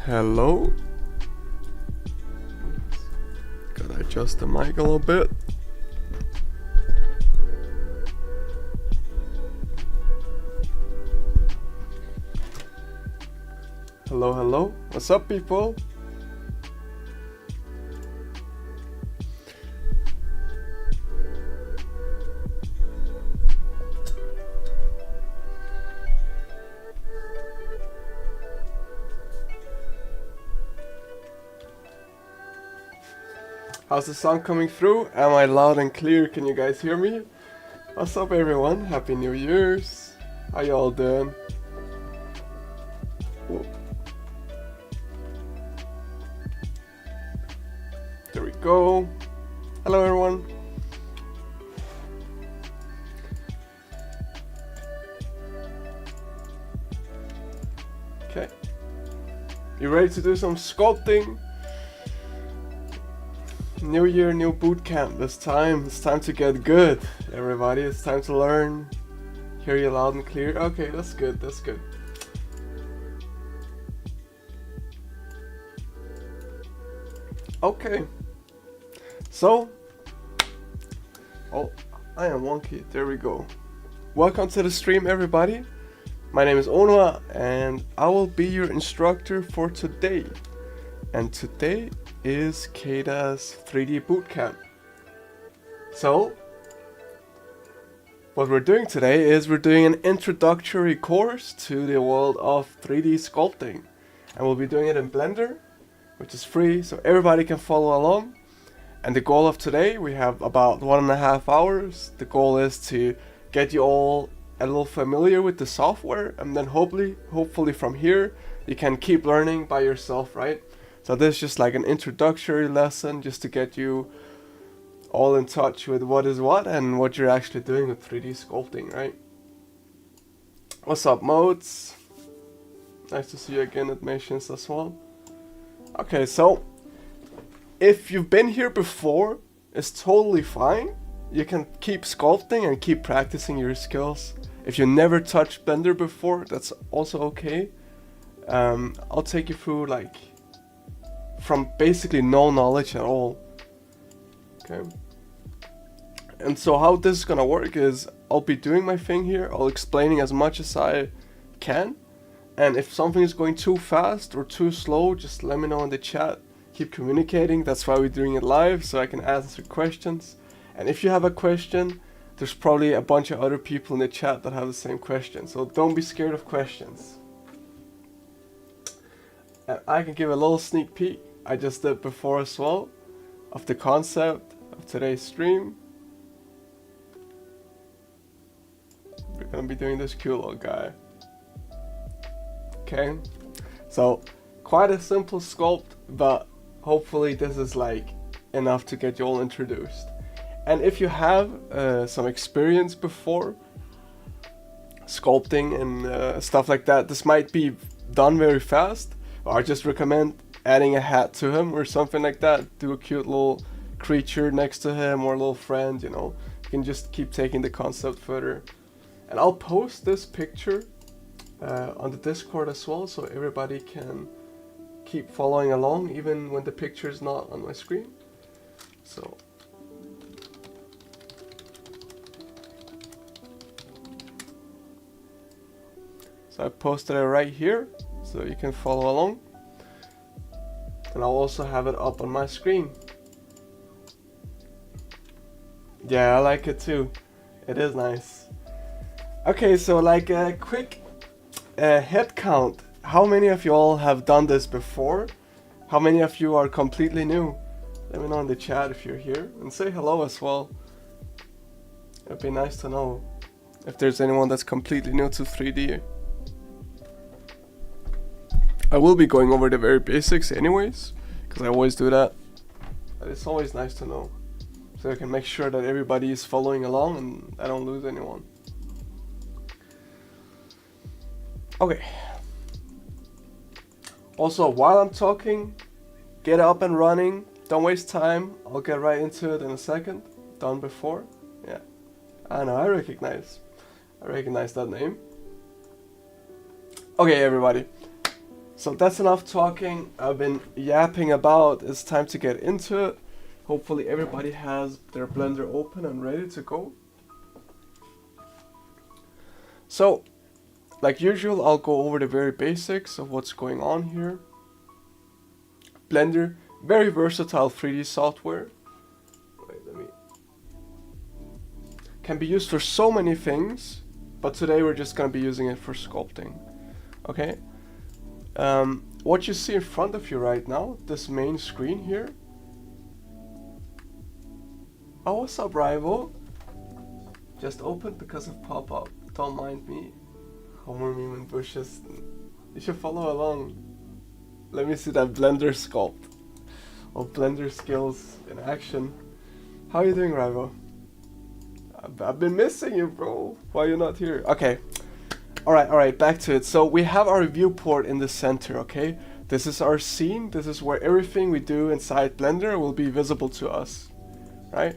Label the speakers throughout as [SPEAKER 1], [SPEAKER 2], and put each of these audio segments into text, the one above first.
[SPEAKER 1] Hello. Gotta adjust the mic a little bit. Hello, hello. What's up, people? How's the sound coming through? Am I loud and clear? Can you guys hear me? What's up, everyone? Happy New Year's. How y'all doing? Whoa. There we go. Hello, everyone. Okay. You ready to do some sculpting? New year, new bootcamp. It's time to get good, everybody. It's time to learn. Hear you loud and clear. Okay, that's good, that's good. Okay. So, oh, I am wonky. There we go. Welcome to the stream, everybody. My name is Onwa, and I will be your instructor for today. And today is CADA's 3D Bootcamp. So, what we're doing today is we're doing an introductory course to the world of 3D sculpting. And we'll be doing it in Blender, which is free, so everybody can follow along. And the goal of today, we have about 1.5 hours. The goal is to get you all a little familiar with the software, and then hopefully from here, you can keep learning by yourself, right? So this is just like an introductory lesson just to get you all in touch with what is what and what you're actually doing with 3D sculpting, right? What's up, Modes? Nice to see you again at Missions as well. Okay, so if you've been here before, it's totally fine. You can keep sculpting and keep practicing your skills. If you never touched Blender before, that's also okay. I'll take you through like from basically no knowledge at all. Okay. And so how this is gonna work is I'll be doing my thing here. I'll explaining as much as I can. And if something is going too fast or too slow, just let me know in the chat. Keep communicating. That's why we're doing it live, so I can answer questions. And if you have a question, there's probably a bunch of other people in the chat that have the same question. So don't be scared of questions. And I can give a little sneak peek. I just did before as well of the concept of today's stream. We're gonna be doing this cute little guy. Okay, so quite a simple sculpt, but hopefully this is like enough to get you all introduced. And if you have some experience before sculpting and stuff like that, this might be done very fast. I just recommend adding a hat to him or something like that. Do a cute little creature next to him or a little friend, you know. You can just keep taking the concept further. And I'll post this picture on the Discord as well, so everybody can keep following along even when the picture is not on my screen. So I posted it right here, so you can follow along. And I'll also have it up on my screen. Yeah, I like it too. It is nice. Okay, so like a quick head count. How many of you all have done this before? How many of you are completely new? Let me know in the chat if you're here. And say hello as well. It'd be nice to know if there's anyone that's completely new to 3D. I will be going over the very basics anyways, because I always do that. But it's always nice to know, so I can make sure that everybody is following along and I don't lose anyone. Okay. Also, while I'm talking, get up and running. Don't waste time. I'll get right into it in a second. Done before. Yeah. I know, I recognize that name. Okay, everybody. So that's enough talking. I've been yapping about. It's time to get into it. Hopefully everybody has their Blender open and ready to go. So, like usual, I'll go over the very basics of what's going on here. Blender, very versatile 3D software. Can be used for so many things, but today we're just going to be using it for sculpting. Okay. What you see in front of you right now, this main screen here. Oh, what's up, rival? Just opened because of pop-up. Don't mind me. Homer meme and bushes. You should follow along. Let me see that Blender sculpt. Or Blender skills in action. How are you doing, rival? I've been missing you, bro. Why are you not here? Okay. Alright, back to it. So we have our viewport in the center, okay? This is our scene. This is where everything we do inside Blender will be visible to us, right?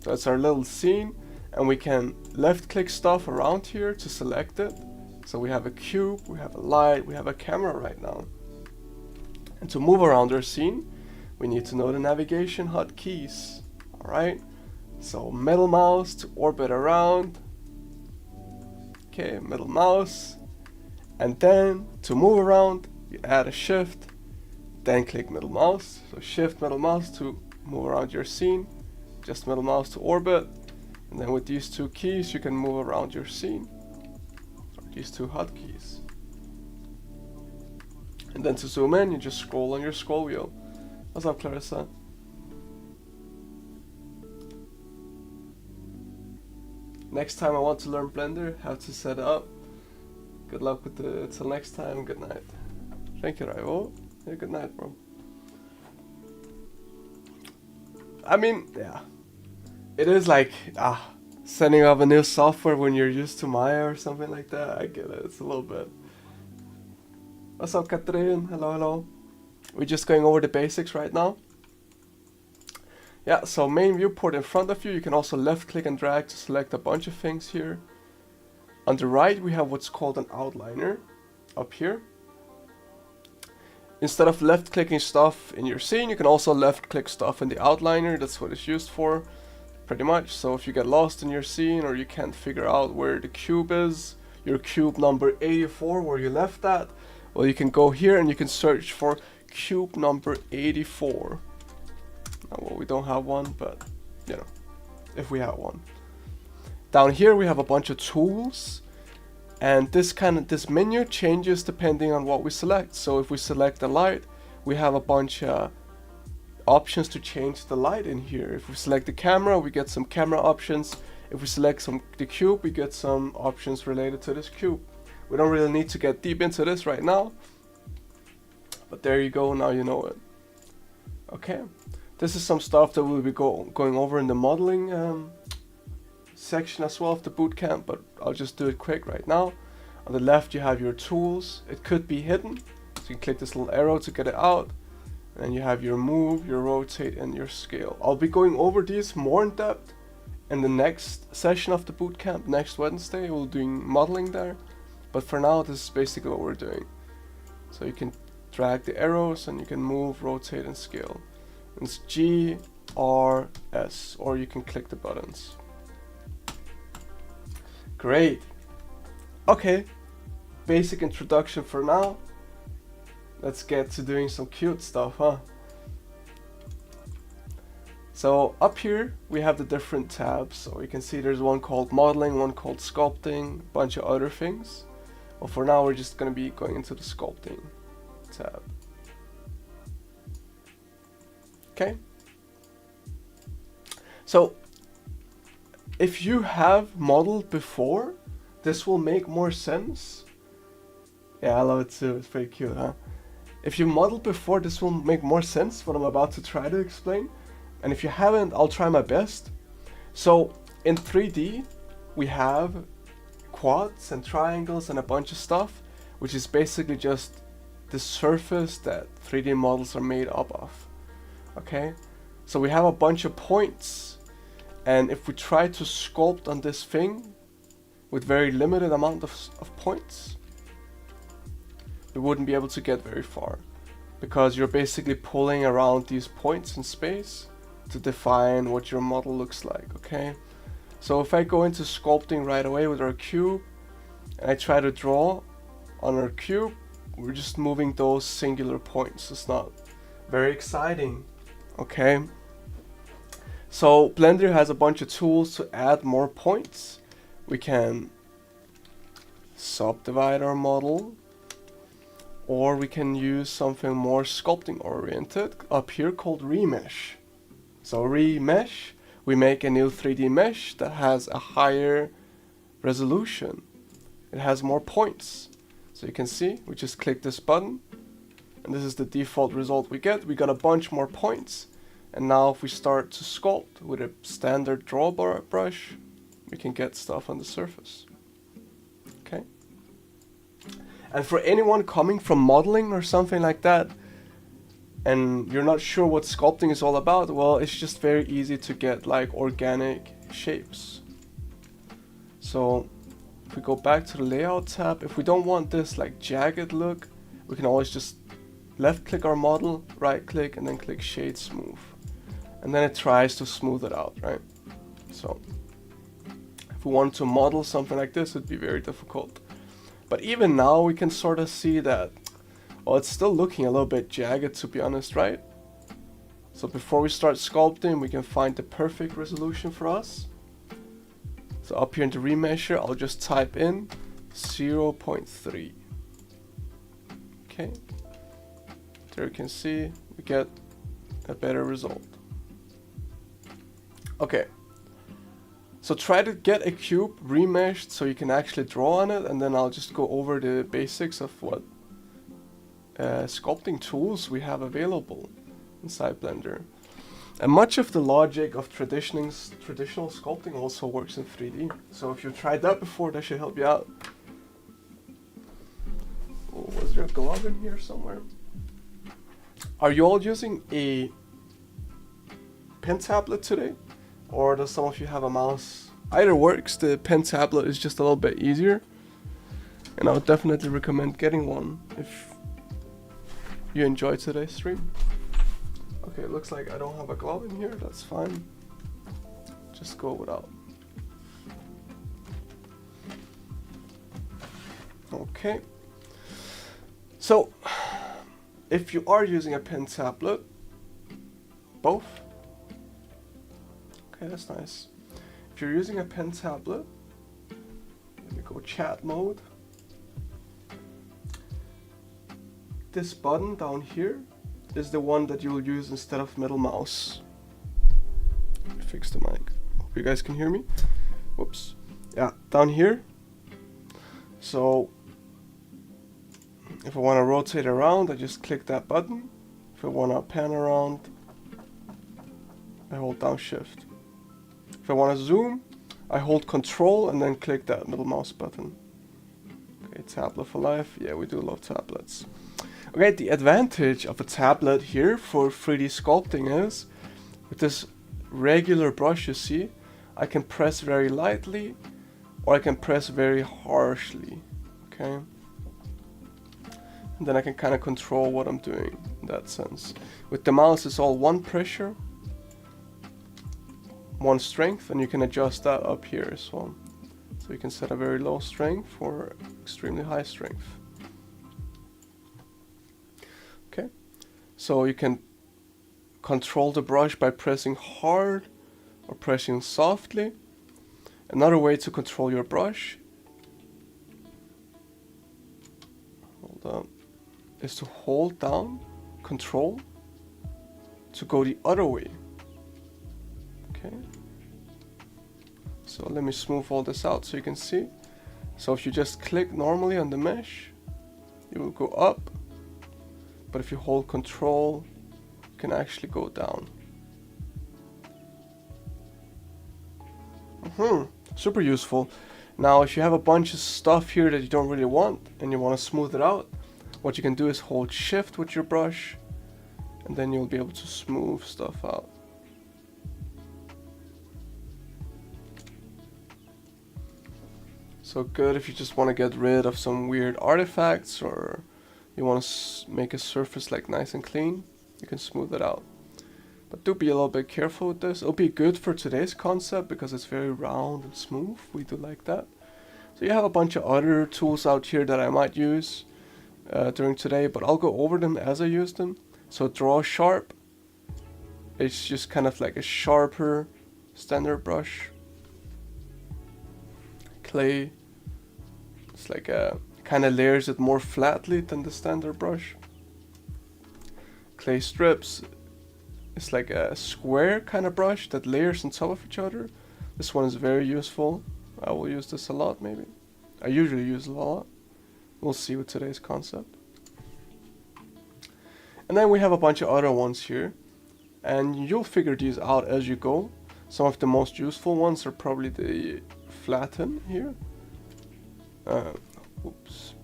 [SPEAKER 1] So it's our little scene, and we can left click stuff around here to select it. So we have a cube, we have a light, we have a camera right now. And to move around our scene, we need to know the navigation hotkeys, alright? So middle mouse to orbit around. Okay, middle mouse. And then to move around, you add a shift, then click middle mouse. So shift middle mouse to move around your scene, just middle mouse to orbit. And then with these two keys, you can move around your scene. Or these two hotkeys. And then to zoom in, you just scroll on your scroll wheel. What's up, Clarissa? Next time I want to learn Blender, how to set it up. Good luck with it. Till next time, good night. Thank you, Raivo. Yeah, good night, bro. I mean, yeah. It is like, setting up a new software when you're used to Maya or something like that. I get it, it's a little bit. What's up, Catherine? Hello, hello. We're just going over the basics right now. Yeah, so main viewport in front of you. You can also left click and drag to select a bunch of things here. On the right, we have what's called an outliner up here. Instead of left clicking stuff in your scene, you can also left click stuff in the outliner. That's what it's used for, pretty much. So if you get lost in your scene or you can't figure out where the cube is, your cube number 84, where you left that, well, you can go here and you can search for cube number 84. Well, we don't have one, but you know, if we have one. Down here we have a bunch of tools, and this menu changes depending on what we select. So if we select the light, we have a bunch of options to change the light in here. If we select the camera, we get some camera options. If we select the cube, we get some options related to this cube. We don't really need to get deep into this right now, but there you go, now you know it. Okay. This is some stuff that we'll be going over in the modeling section as well of the bootcamp, but I'll just do it quick right now. On the left you have your tools. It could be hidden, so you can click this little arrow to get it out. And then you have your move, your rotate, and your scale. I'll be going over these more in depth in the next session of the bootcamp. Next Wednesday we'll be doing modeling there, but for now this is basically what we're doing. So you can drag the arrows and you can move, rotate, and scale. It's G, R, S, or you can click the buttons. Great. Okay, basic introduction for now. Let's get to doing some cute stuff, huh? So up here we have the different tabs. So you can see there's one called modeling, one called sculpting, a bunch of other things. Well, for now we're just going to be going into the sculpting tab. Okay, so if you have modeled before, this will make more sense. Yeah, I love it too, it's pretty cute, huh? If you modeled before, this will make more sense what I'm about to try to explain. And if you haven't, I'll try my best. So in 3D, we have quads and triangles and a bunch of stuff, which is basically just the surface that 3D models are made up of. Okay, so we have a bunch of points, and if we try to sculpt on this thing with very limited amount of points, you wouldn't be able to get very far, because you're basically pulling around these points in space to define what your model looks like, okay? So if I go into sculpting right away with our cube, and I try to draw on our cube, we're just moving those singular points. It's not very exciting, okay? So Blender has a bunch of tools to add more points. We can subdivide our model, or we can use something more sculpting oriented up here called remesh. So remesh, we make a new 3D mesh that has a higher resolution. It has more points. So you can see, we just click this button, and this is the default result we get. We got a bunch more points. And now if we start to sculpt with a standard draw brush, we can get stuff on the surface. Okay. And for anyone coming from modeling or something like that, and you're not sure what sculpting is all about, well, it's just very easy to get like organic shapes. So if we go back to the layout tab, if we don't want this like jagged look, we can always just left click our model, right click, and then click shade smooth. And then it tries to smooth it out, right? So if we want to model something like this, it'd be very difficult. But even now we can sort of see that, well, it's still looking a little bit jagged, to be honest, right? So before we start sculpting, we can find the perfect resolution for us. So up here in the remesher, I'll just type in 0.3. Okay. There you can see we get a better result. Okay. So try to get a cube remeshed so you can actually draw on it, and then I'll just go over the basics of what sculpting tools we have available inside Blender. And much of the logic of traditional sculpting also works in 3D. So if you've tried that before, that should help you out. Oh, was there a glove in here somewhere? Are you all using a pen tablet today? Or does some of you have a mouse? Either works. The pen tablet is just a little bit easier, and I would definitely recommend getting one if you enjoyed today's stream. Okay, it looks like I don't have a glove in here. That's fine. Just go without. Okay. So, if you are using a pen tablet, both. Okay, that's nice. If you're using a pen tablet, let me go chat mode. This button down here is the one that you will use instead of middle mouse. Let me fix the mic. Hope you guys can hear me. Whoops. Yeah, down here. So if I want to rotate around, I just click that button. If I want to pan around, I hold down shift. If I want to zoom, I hold control and then click that middle mouse button. Okay, tablet for life. Yeah, we do love tablets. Okay, the advantage of a tablet here for 3D sculpting is, with this regular brush you see, I can press very lightly or I can press very harshly, okay? And then I can kind of control what I'm doing in that sense. With the mouse it's all one pressure, one strength, and you can adjust that up here as well. So you can set a very low strength or extremely high strength. Okay, so you can control the brush by pressing hard or pressing softly. Another way to control your brush, hold on, is to hold down control to go the other way. Okay, so let me smooth all this out so you can see. So if you just click normally on the mesh, you will go up, but if you hold control, you can actually go down. Super useful. Now if you have a bunch of stuff here that you don't really want and you want to smooth it out, what you can do is hold shift with your brush, and then you'll be able to smooth stuff out. So good if you just want to get rid of some weird artifacts or you want to make a surface like nice and clean, you can smooth it out. But do be a little bit careful with this. It'll be good for today's concept because it's very round and smooth. We do like that. So you have a bunch of other tools out here that I might use during today, but I'll go over them as I use them. So draw sharp. It's just kind of like a sharper standard brush. Clay. It's like a kind of layers it more flatly than the standard brush. Clay strips. It's like a square kind of brush that layers on top of each other. This one is very useful. I will use this a lot maybe. I usually use it a lot. We'll see with today's concept. And then we have a bunch of other ones here. And you'll figure these out as you go. Some of the most useful ones are probably the flatten here. Oops.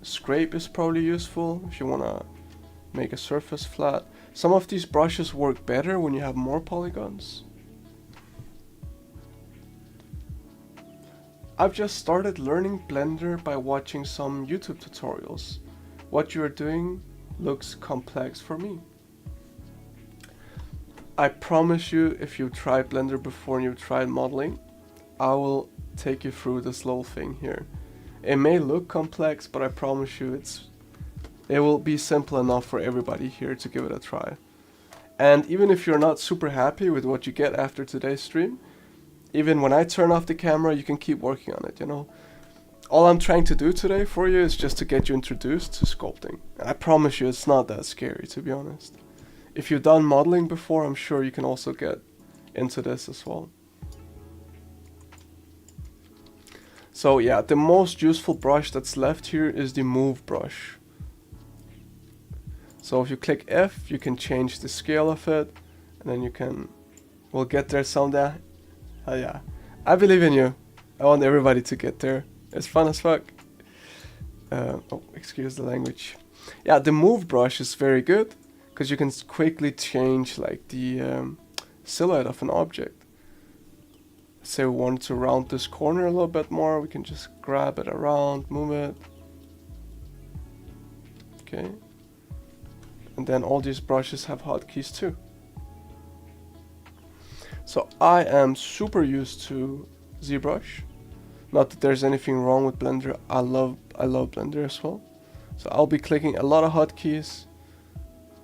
[SPEAKER 1] Scrape is probably useful if you want to make a surface flat. Some of these brushes work better when you have more polygons. I've just started learning Blender by watching some YouTube tutorials. What you are doing looks complex for me. I promise you, if you've tried Blender before and you've tried modeling, I will take you through this little thing here. It may look complex, but I promise you it will be simple enough for everybody here to give it a try. And even if you're not super happy with what you get after today's stream, even when I turn off the camera, you can keep working on it, you know. All I'm trying to do today for you is just to get you introduced to sculpting. And I promise you it's not that scary, to be honest. If you've done modeling before, I'm sure you can also get into this as well. So yeah, the most useful brush that's left here is the move brush. So if you click F, you can change the scale of it, and then you can, we'll get there someday. Oh yeah, I believe in you. I want everybody to get there. It's fun as fuck. Oh, excuse the language. Yeah, the move brush is very good because you can quickly change like the silhouette of an object. Say we want to round this corner a little bit more, we can just grab it around, move it. Okay. And then all these brushes have hotkeys too. So I am super used to ZBrush. Not that there's anything wrong with Blender. I love Blender as well. So I'll be clicking a lot of hotkeys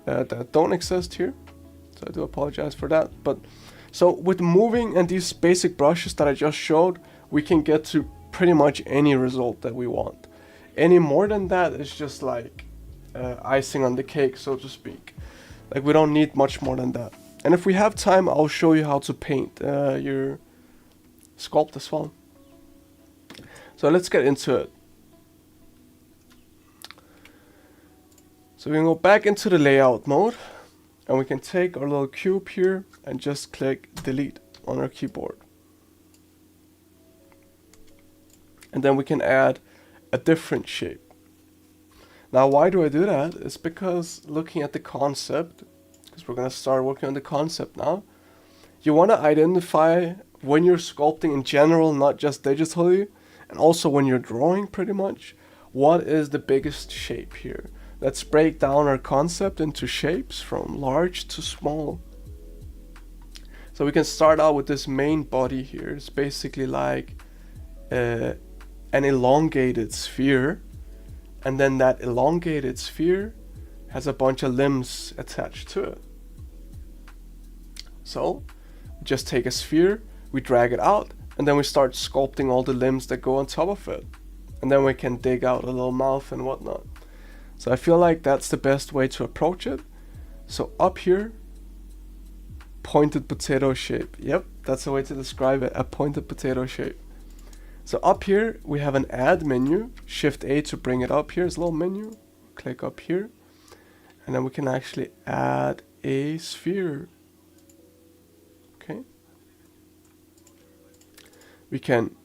[SPEAKER 1] that don't exist here. So I do apologize for that. But so with moving and these basic brushes that I just showed, we can get to pretty much any result that we want. Any more than that is just like icing on the cake, so to speak. Like we don't need much more than that. And if we have time, I'll show you how to paint your sculpt as well. So let's get into it. So we can go back into the layout mode, and we can take our little cube here and just click delete on our keyboard. And then we can add a different shape. Now why do I do that? It's because looking at the concept, because we're going to start working on the concept now, you want to identify when you're sculpting in general, not just digitally, and also when you're drawing pretty much, what is the biggest shape here? Let's break down our concept into shapes from large to small. So we can start out with this main body here. It's basically like an elongated sphere, and then that elongated sphere has a bunch of limbs attached to it. So just take a sphere, we drag it out, and then we start sculpting all the limbs that go on top of it. And then we can dig out a little mouth and whatnot. So I feel like that's the best way to approach it. So up here, pointed potato shape. Yep, that's the way to describe it, a pointed potato shape. So up here, we have an add menu, Shift A to bring it up here, it's a little menu. Click up here, and then we can actually add a sphere. Okay. We can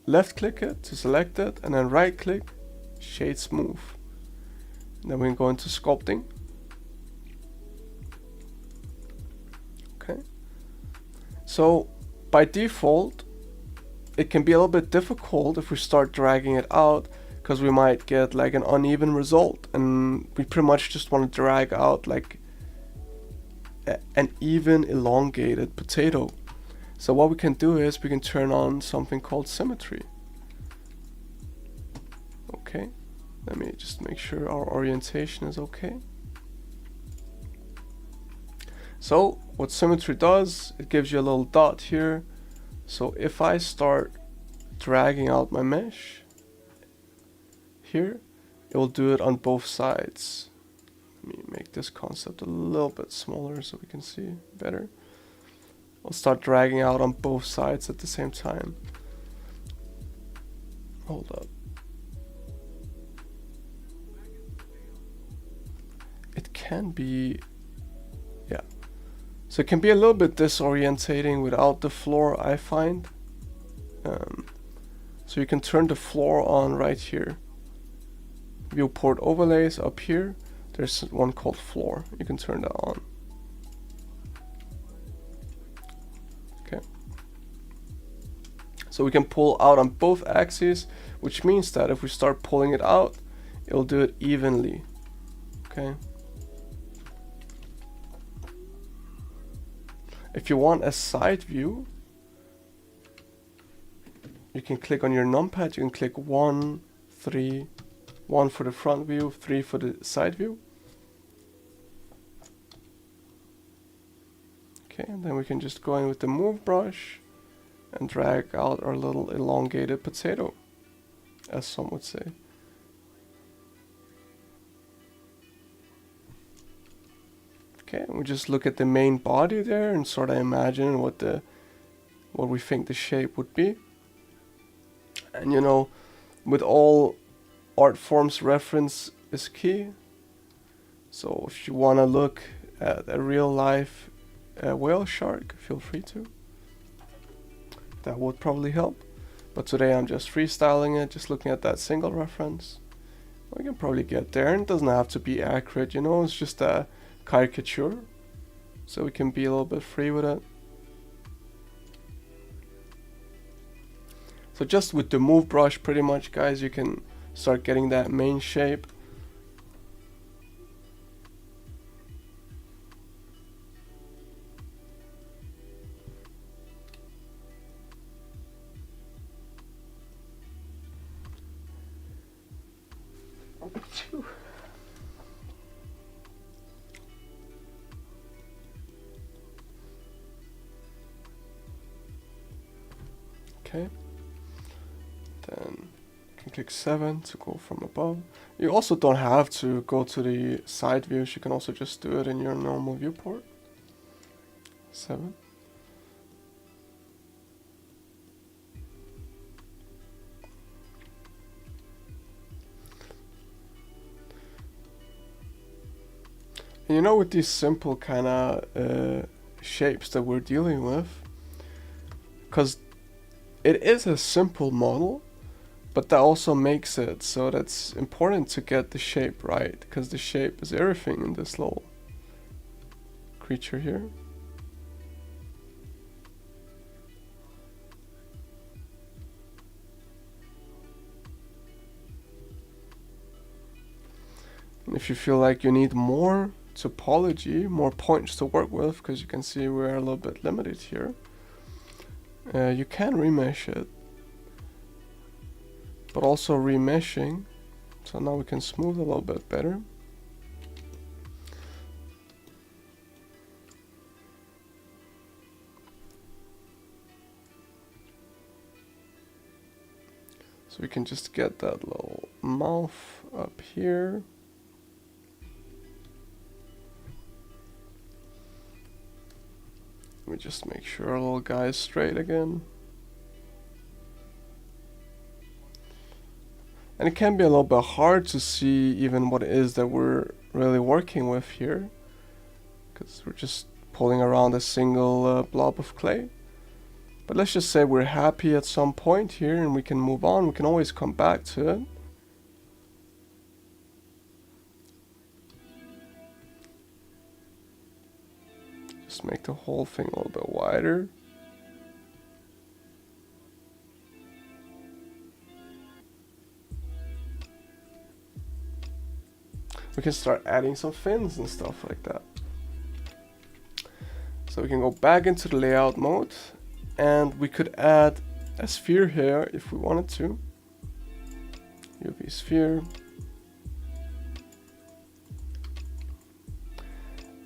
[SPEAKER 1] left click it to select it, and then right click, shade smooth. And then we can go into sculpting. Okay. So by default, it can be a little bit difficult if we start dragging it out, because we might get like an uneven result, and we pretty much just want to drag out like an even elongated potato. So what we can do is we can turn on something called symmetry. Okay, let me just make sure our orientation is okay. So what symmetry does, it gives you a little dot here. So if I start dragging out my mesh here, it will do it on both sides. Let me make this concept a little bit smaller so we can see better. I'll start dragging out on both sides at the same time. Hold up. It can be, yeah. So it can be a little bit disorientating without the floor, I find. So you can turn the floor on right here. Viewport overlays up here. There's one called floor. You can turn that on. Okay. So we can pull out on both axes, which means that if we start pulling it out, it'll do it evenly. Okay. If you want a side view, you can click on your numpad. You can click 1, 3, 1 for the front view, 3 for the side view. Okay, and then we can just go in with the move brush and drag out our little elongated potato, as some would say. Okay, and we just look at the main body there and sort of imagine what we think the shape would be. And you know, with all art forms, reference is key. So if you want to look at a real life whale shark, feel free to. That would probably help. But today I'm just freestyling it, just looking at that single reference. We can probably get there, and it doesn't have to be accurate, you know, it's just a caricature. So we can be a little bit free with it. So just with the move brush, pretty much, guys, you can start getting that main shape. Okay. Then you can click 7 to go from above. You also don't have to go to the side views. You can also just do it in your normal viewport. 7. And you know, with these simple kind of shapes that we're dealing with, because it is a simple model, but that also makes it so that's important to get the shape right, because the shape is everything in this little creature here. And if you feel like you need more topology, more points to work with, because you can see we're a little bit limited here, you can remesh it, but also remeshing, so now we can smooth a little bit better. So we can just get that little mouth up here. Let me just make sure our little guy is straight again. And it can be a little bit hard to see even what it is that we're really working with here, because we're just pulling around a single blob of clay. But let's just say we're happy at some point here and we can move on. We can always come back to it. Just make the whole thing a little bit wider. we can start adding some fins and stuff like that. So we can go back into the layout mode, and we could add a sphere here if we wanted to. UV sphere.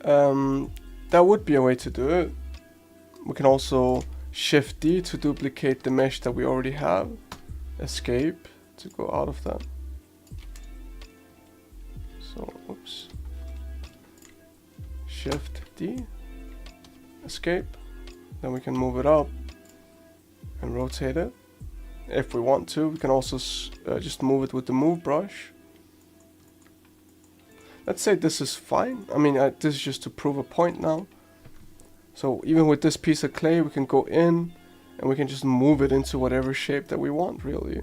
[SPEAKER 1] That would be a way to do it. We can also Shift D to duplicate the mesh that we already have. Escape to go out of that. So, oops. Shift D. Escape. Then we can move it up and rotate it. If we want to, we can also just move it with the move brush. Let's say this is fine. I mean, this is just to prove a point now. So even with this piece of clay, we can go in and we can just move it into whatever shape that we want, really.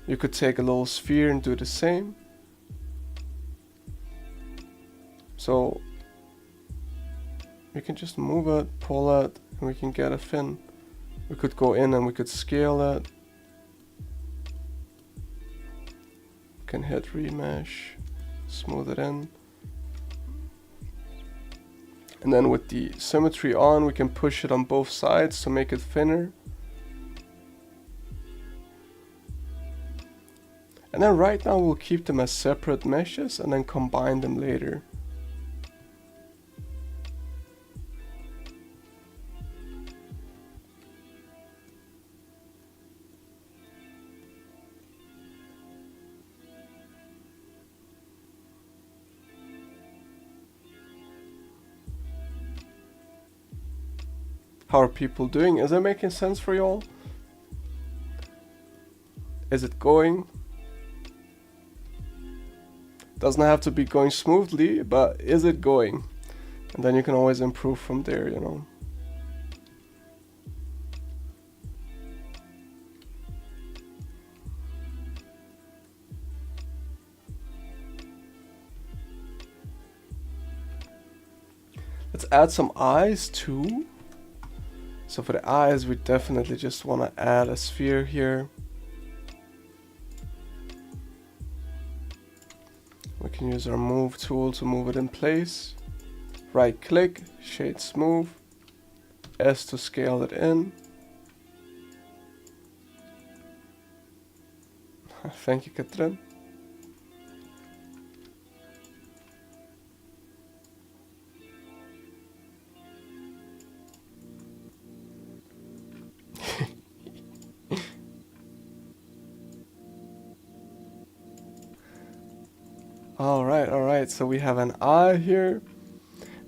[SPEAKER 1] You could take a little sphere and do the same. So we can just move it, pull it, and we can get a fin. We could go in and we could scale it. We can hit remesh, smooth it in. And then with the symmetry on, we can push it on both sides to make it thinner. And then right now we'll keep them as separate meshes and then combine them later. How are people doing? Is it making sense for y'all? Is it going? Doesn't have to be going smoothly, but is it going? And then you can always improve from there, you know. Let's add some eyes too. So for the eyes, we definitely just want to add a sphere here. We can use our move tool to move it in place. Right click, shade smooth, S to scale it in. Thank you, Katrin. Alright, so we have an eye here.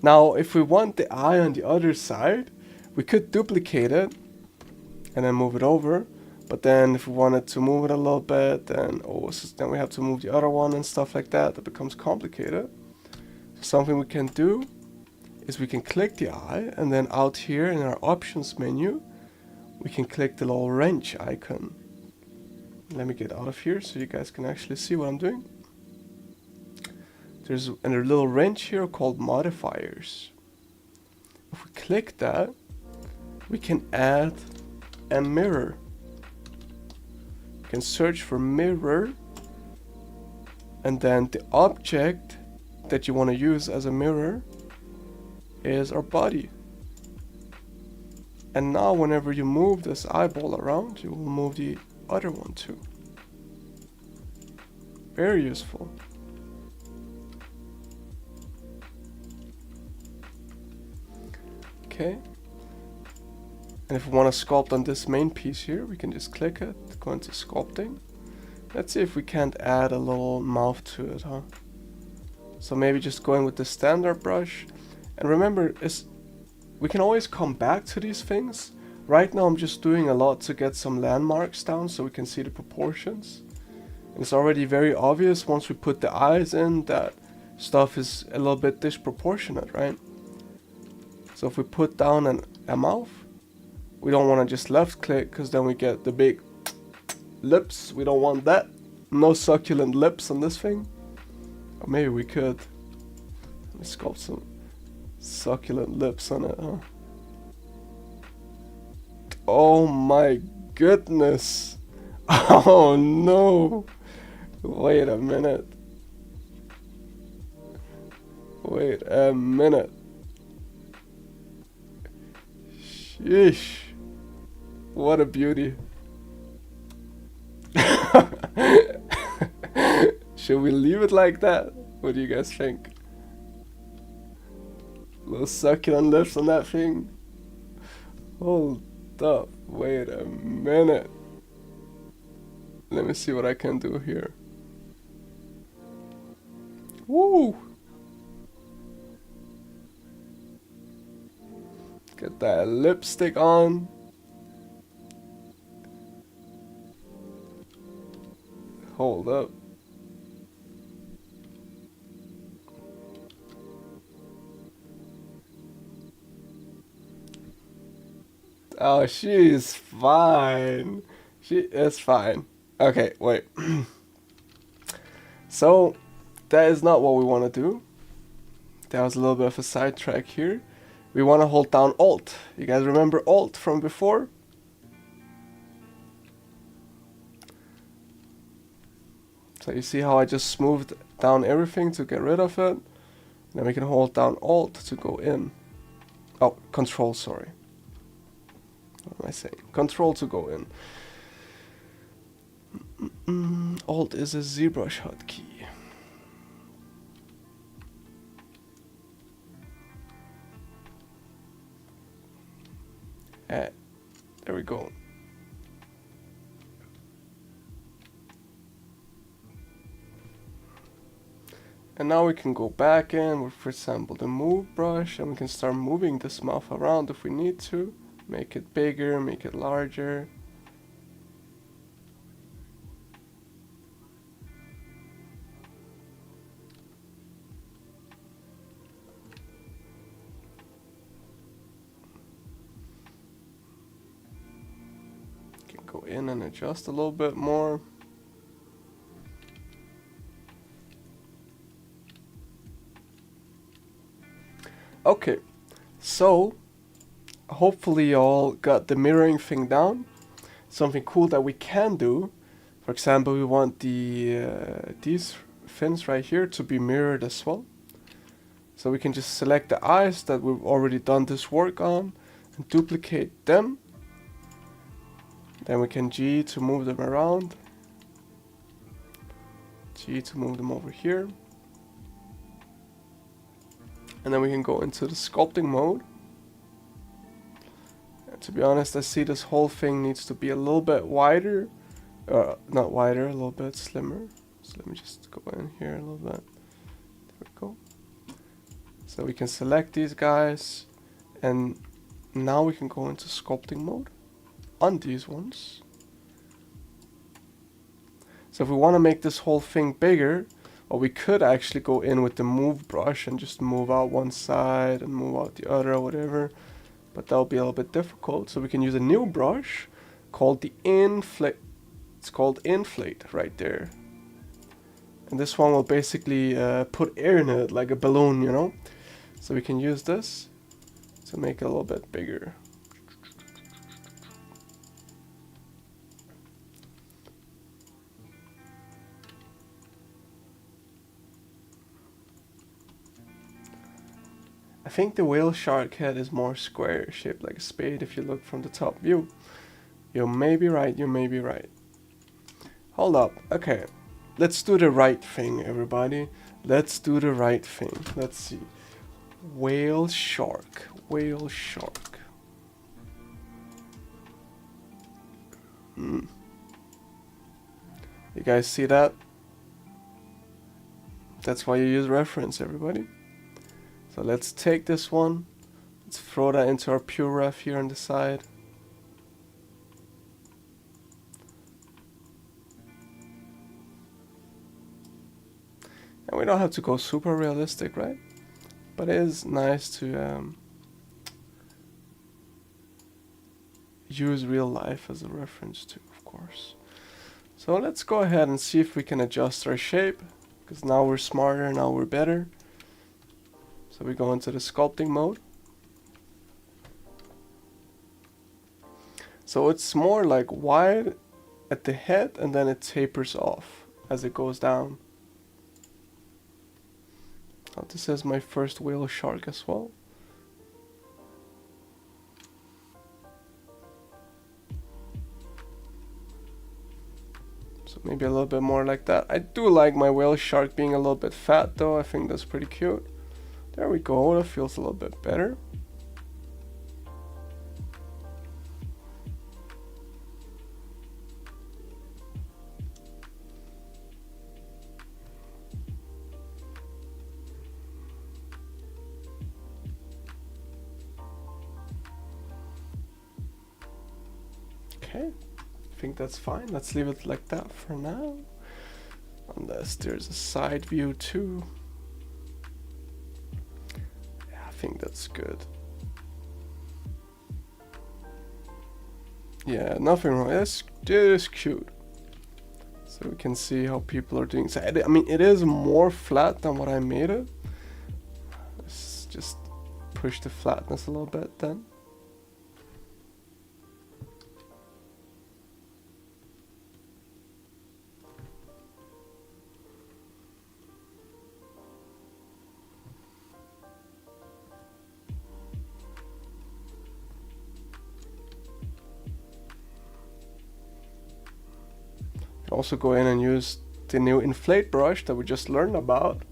[SPEAKER 1] Now, if we want the eye on the other side, we could duplicate it and then move it over. But then if we wanted to move it a little bit, then then we have to move the other one and stuff like that. That becomes complicated. So something we can do is we can click the eye, and then out here in our options menu, we can click the little wrench icon. Let me get out of here so you guys can actually see what I'm doing. There's a little wrench here called modifiers. If we click that, we can add a mirror. We can search for mirror, and then the object that you want to use as a mirror is our body. And now whenever you move this eyeball around, you will move the other one too. Very useful. Okay. And if we want to sculpt on this main piece here, we can just click it, go into sculpting. Let's see if we can't add a little mouth to it, huh? So maybe just going with the standard brush. And remember, we can always come back to these things. Right now I'm just doing a lot to get some landmarks down so we can see the proportions. And it's already very obvious once we put the eyes in that stuff is a little bit disproportionate, right? So if we put down a mouth, we don't want to just left click because then we get the big lips. We don't want that. No succulent lips on this thing. Or maybe we could. Let me sculpt some succulent lips on it, huh? Oh my goodness. Oh no. Wait a minute. Wait a minute. Sheesh. What a beauty. Should we leave it like that? What do you guys think? Little succulent lips on that thing. Hold up. Wait a minute. Let me see what I can do here. Woo! Get that lipstick on. Hold up. Oh, she's fine. She is fine. Okay, wait. So, that is not what we want to do. That was a little bit of a sidetrack here. We want to hold down Alt. You guys remember Alt from before? So you see how I just smoothed down everything to get rid of it? Then we can hold down Alt to go in. Oh, Control, sorry. What am I saying? Control to go in. Alt is a ZBrush hotkey. There we go. And now we can go back in with, for example, the move brush, and we can start moving this mouth around if we need to. Make it bigger, make it larger. Can go in and adjust a little bit more. Okay, so hopefully you all got the mirroring thing down. Something cool that we can do. For example, we want these fins right here to be mirrored as well. So we can just select the eyes that we've already done this work on and duplicate them. Then we can G to move them around. G to move them over here. And then we can go into the sculpting mode. And to be honest, I see this whole thing needs to be a little bit wider. Not wider, a little bit slimmer. So let me just go in here a little bit. There we go. So we can select these guys. And now we can go into sculpting mode on these ones. So if we want to make this whole thing bigger, or we could actually go in with the move brush and just move out one side and move out the other or whatever. But that'll be a little bit difficult. So we can use a new brush called the Inflate. It's called Inflate right there. And this one will basically put air in it like a balloon, you know. So we can use this to make it a little bit bigger. I think the whale shark head is more square, shaped like a spade if you look from the top view. You may be right, you may be right. Hold up, okay. Let's do the right thing, everybody. Let's do the right thing. Let's see. Whale shark, whale shark. You guys see that? That's why you use reference, everybody. So let's take this one, let's throw that into our pure ref here on the side. And we don't have to go super realistic, right? But it is nice to use real life as a reference too, of course. So let's go ahead and see if we can adjust our shape, because now we're smarter, now we're better. So we go into the sculpting mode. So it's more like wide at the head and then it tapers off. as it goes down. Now this is my first whale shark as well. So maybe a little bit more like that. I do like my whale shark being a little bit fat though. I think that's pretty cute. There we go, that feels a little bit better. Okay, I think that's fine. Let's leave it like that for now. Unless there's a side view too. Yeah, I think that's good. Yeah, nothing wrong. It is cute. So we can see how people are doing. So I mean, it is more flat than what I made it. Let's just push the flatness a little bit then. Also go in and use the new inflate brush that we just learned about.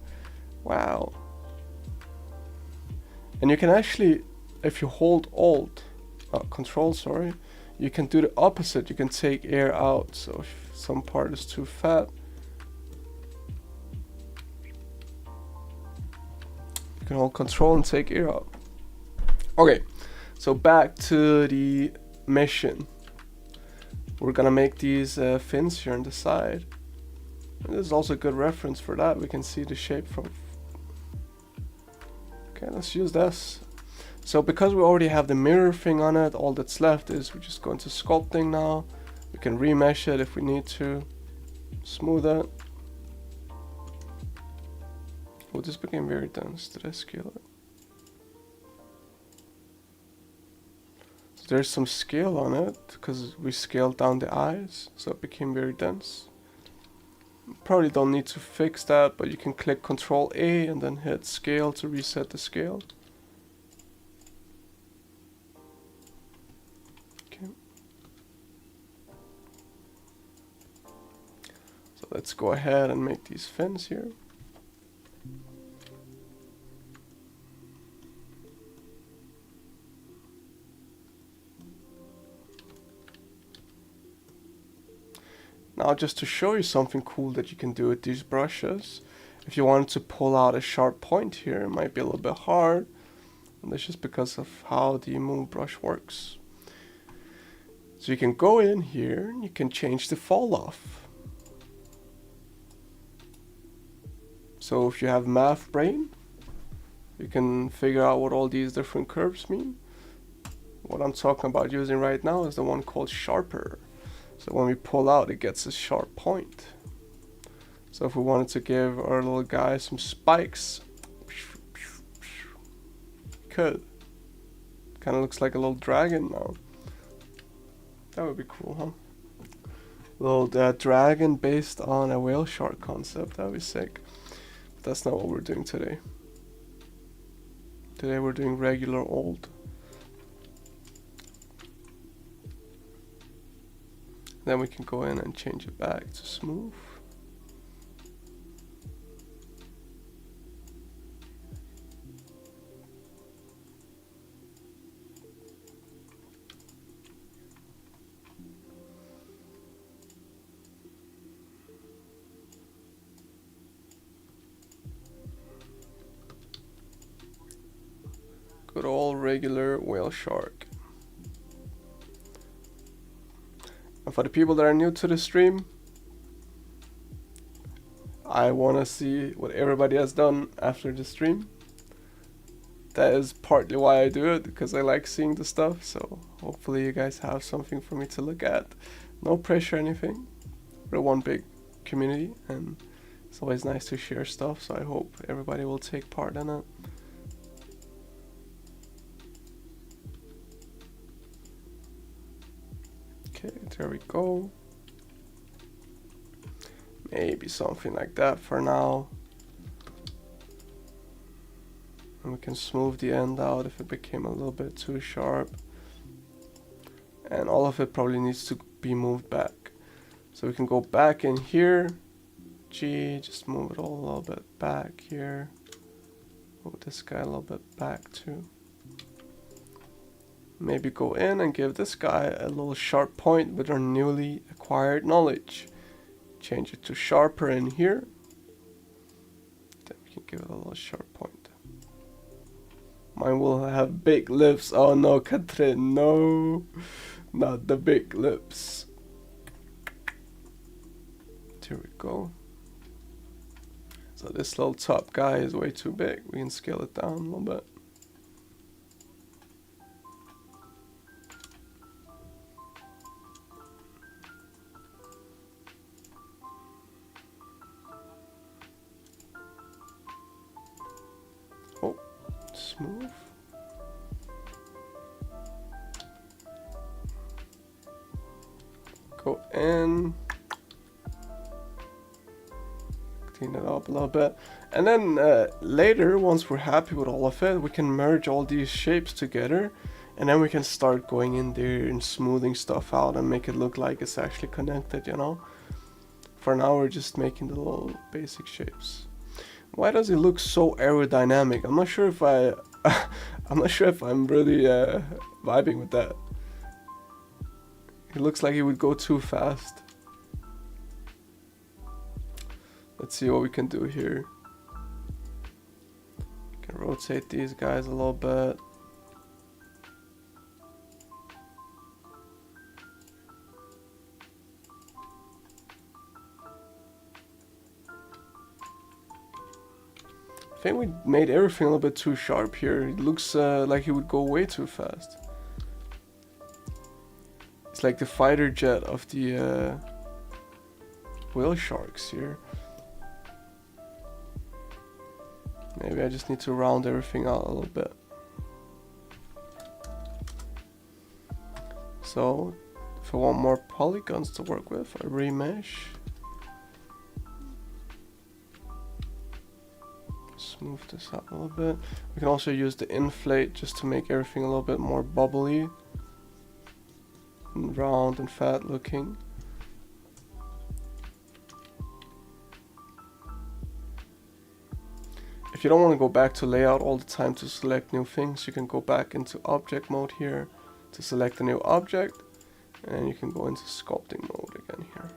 [SPEAKER 1] Wow. And you can actually, if you hold control, sorry, you can do the opposite. You can take air out. So if some part is too fat, you can hold control and take air out. Okay, so back to the mission. We're gonna make these fins here on the side. And this is also a good reference for that. We can see the shape from... Okay, let's use this. So because we already have the mirror thing on it, all that's left is we just go into sculpting now. We can remesh it if we need to. Smooth it. Oh, this became very dense. Did I scale it? There's some scale on it because we scaled down the eyes, so it became very dense. Probably don't need to fix that, but you can click Ctrl A and then hit scale to reset the scale. Okay. So let's go ahead and make these fins here. Now just to show you something cool that you can do with these brushes, if you wanted to pull out a sharp point here, it might be a little bit hard, and that's just because of how the move brush works. So you can go in here and you can change the fall off. So if you have math brain, you can figure out what all these different curves mean. What I'm talking about using right now is the one called sharper. So when we pull out, it gets a sharp point. So if we wanted to give our little guy some spikes, could. Kind of looks like a little dragon now. That would be cool, huh? Little dragon based on a whale shark concept. That would be sick. But that's not what we're doing today. Today we're doing regular old. Then we can go in and change it back to smooth. Good old regular whale shark. And for the people that are new to the stream, I want to see what everybody has done after the stream. That is partly why I do it, because I like seeing the stuff. So hopefully you guys have something for me to look at. No pressure or anything. We're one big community and it's always nice to share stuff. So I hope everybody will take part in it. Okay, there we go. maybe something like that for now. And we can smooth the end out if it became a little bit too sharp. And all of it probably needs to be moved back. So we can go back in here. G, just move it all a little bit back here. Move this guy a little bit back too. Maybe go in and give this guy a little sharp point with our newly acquired knowledge. Change it to sharper in here. Then we can give it a little sharp point. Mine will have big lips. Oh no, Katrin, no. Not the big lips. There we go. So this little top guy is way too big. We can scale it down a little bit. Oh, smooth. Go in. Clean it up a little bit. And then later, once we're happy with all of it, we can merge all these shapes together. And then we can start going in there and smoothing stuff out and make it look like it's actually connected, you know. For now, we're just making the little basic shapes. Why does it look so aerodynamic? I'm not sure if I'm really vibing with that. It looks like it would go too fast. Let's see what we can do here. We can rotate these guys a little bit. I think we made everything a little bit too sharp here. It looks like it would go way too fast. It's like the fighter jet of the whale sharks here. Maybe I just need to round everything out a little bit. So if I want more polygons to work with, I remesh. Smooth this out a little bit. We can also use the inflate just to make everything a little bit more bubbly and round and fat looking. If you don't want to go back to layout all the time to select new things, you can go back into object mode here to select a new object, and you can go into sculpting mode again here.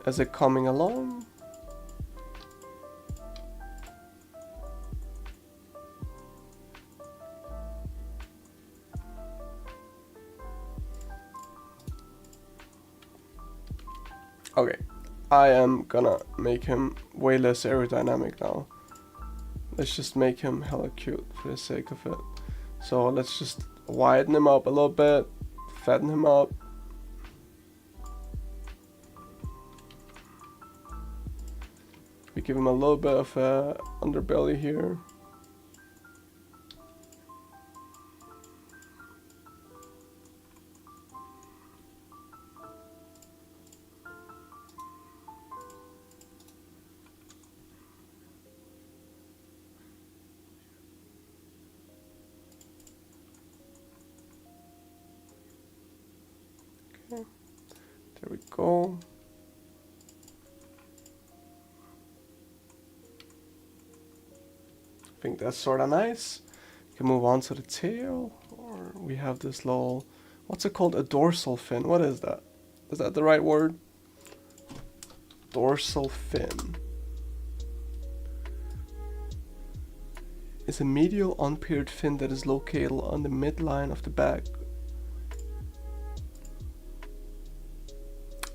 [SPEAKER 1] As it coming along. Okay, I am gonna make him way less aerodynamic now. Let's just make him hella cute for the sake of it. So let's just widen him up a little bit, fatten him up. We give him a little bit of a underbelly here. Okay, there we go. I think that's sort of nice. You can move on to the tail, or we have this little, what's it called? A dorsal fin. What is that? Is that the right word? Dorsal fin. It's a medial unpaired fin that is located on the midline of the back.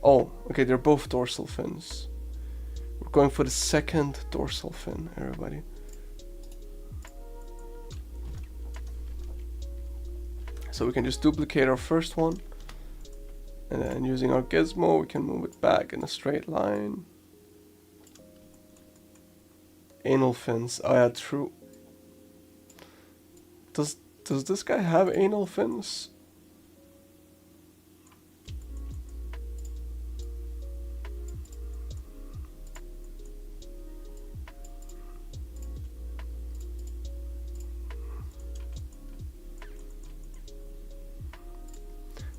[SPEAKER 1] Oh, okay, they're both dorsal fins. We're going for the second dorsal fin, everybody. So we can just duplicate our first one, and then using our gizmo we can move it back in a straight line. Anal fins. Oh yeah, true. Does this guy have anal fins?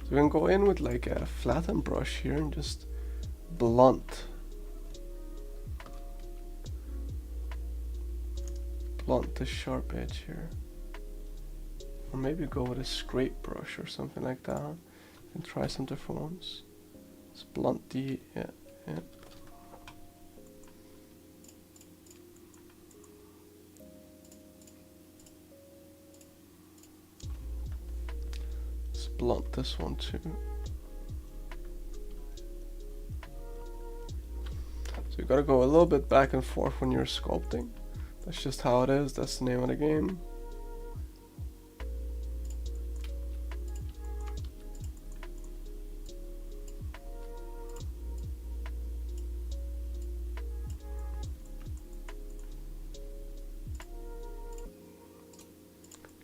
[SPEAKER 1] So we can go in with like a flatten brush here and just blunt the sharp edge here. Or maybe go with a scrape brush or something like that. And try some different ones. Let's blunt the, yeah. Let's blunt this one too. So you gotta go a little bit back and forth when you're sculpting. That's just how it is, that's the name of the game.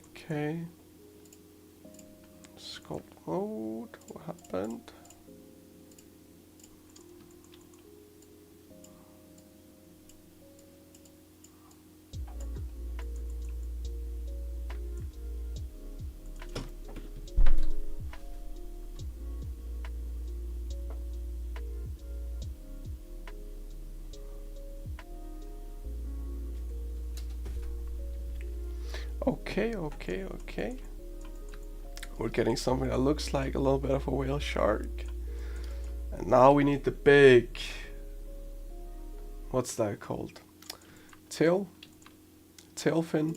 [SPEAKER 1] Okay. Sculpt mode, what happened? Okay. We're getting something that looks like a little bit of a whale shark. And now we need the big... What's that called? Tail? Tail fin?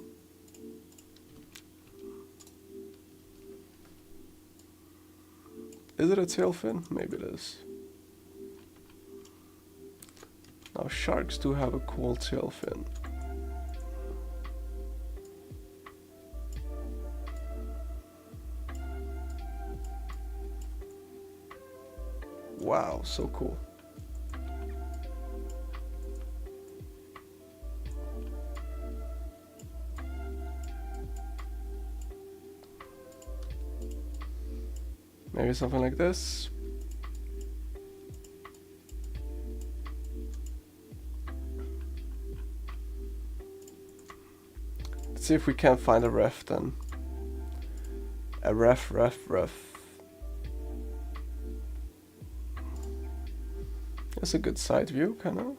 [SPEAKER 1] Is it a tail fin? Maybe it is. Now sharks do have a cool tail fin. Wow, so cool. Maybe something like this. Let's see if we can find a ref then. A ref. That's a good side view, kinda.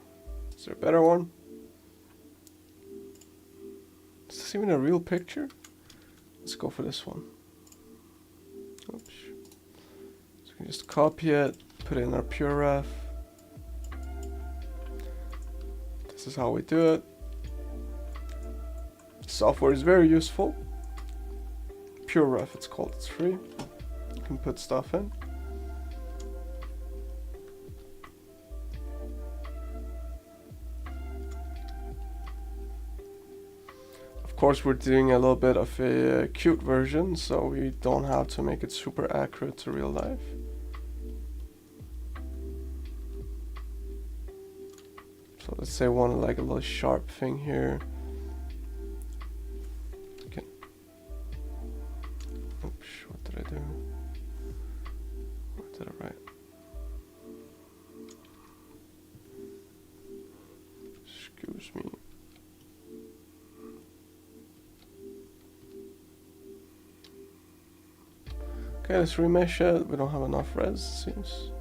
[SPEAKER 1] Is there a better one? Is this even a real picture? Let's go for this one. Oops. So we can just copy it, put it in our pure ref. This is how we do it. Software is very useful. Pure ref, it's called, it's free. You can put stuff in. Of course, we're doing a little bit of a cute version, so we don't have to make it super accurate to real life. So let's say I want like a little sharp thing here. Okay. Oops, what did I do? What did I write? Excuse me. Okay, let's remesh it. We don't have enough res, it seems.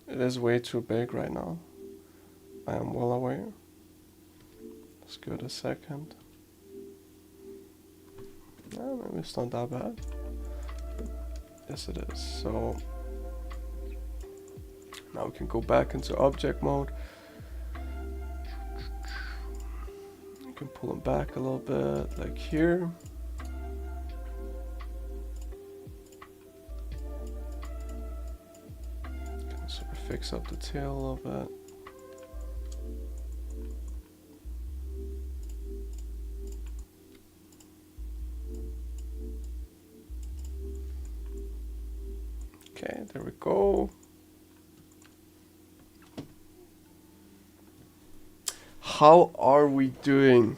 [SPEAKER 1] It is way too big right now. I am well aware. Let's give it a second. Yeah, maybe it's not that bad. But yes, it is. So now we can go back into object mode. You can pull them back a little bit, like here. Can sort of fix up the tail a little bit. Okay, there we go. How are we doing?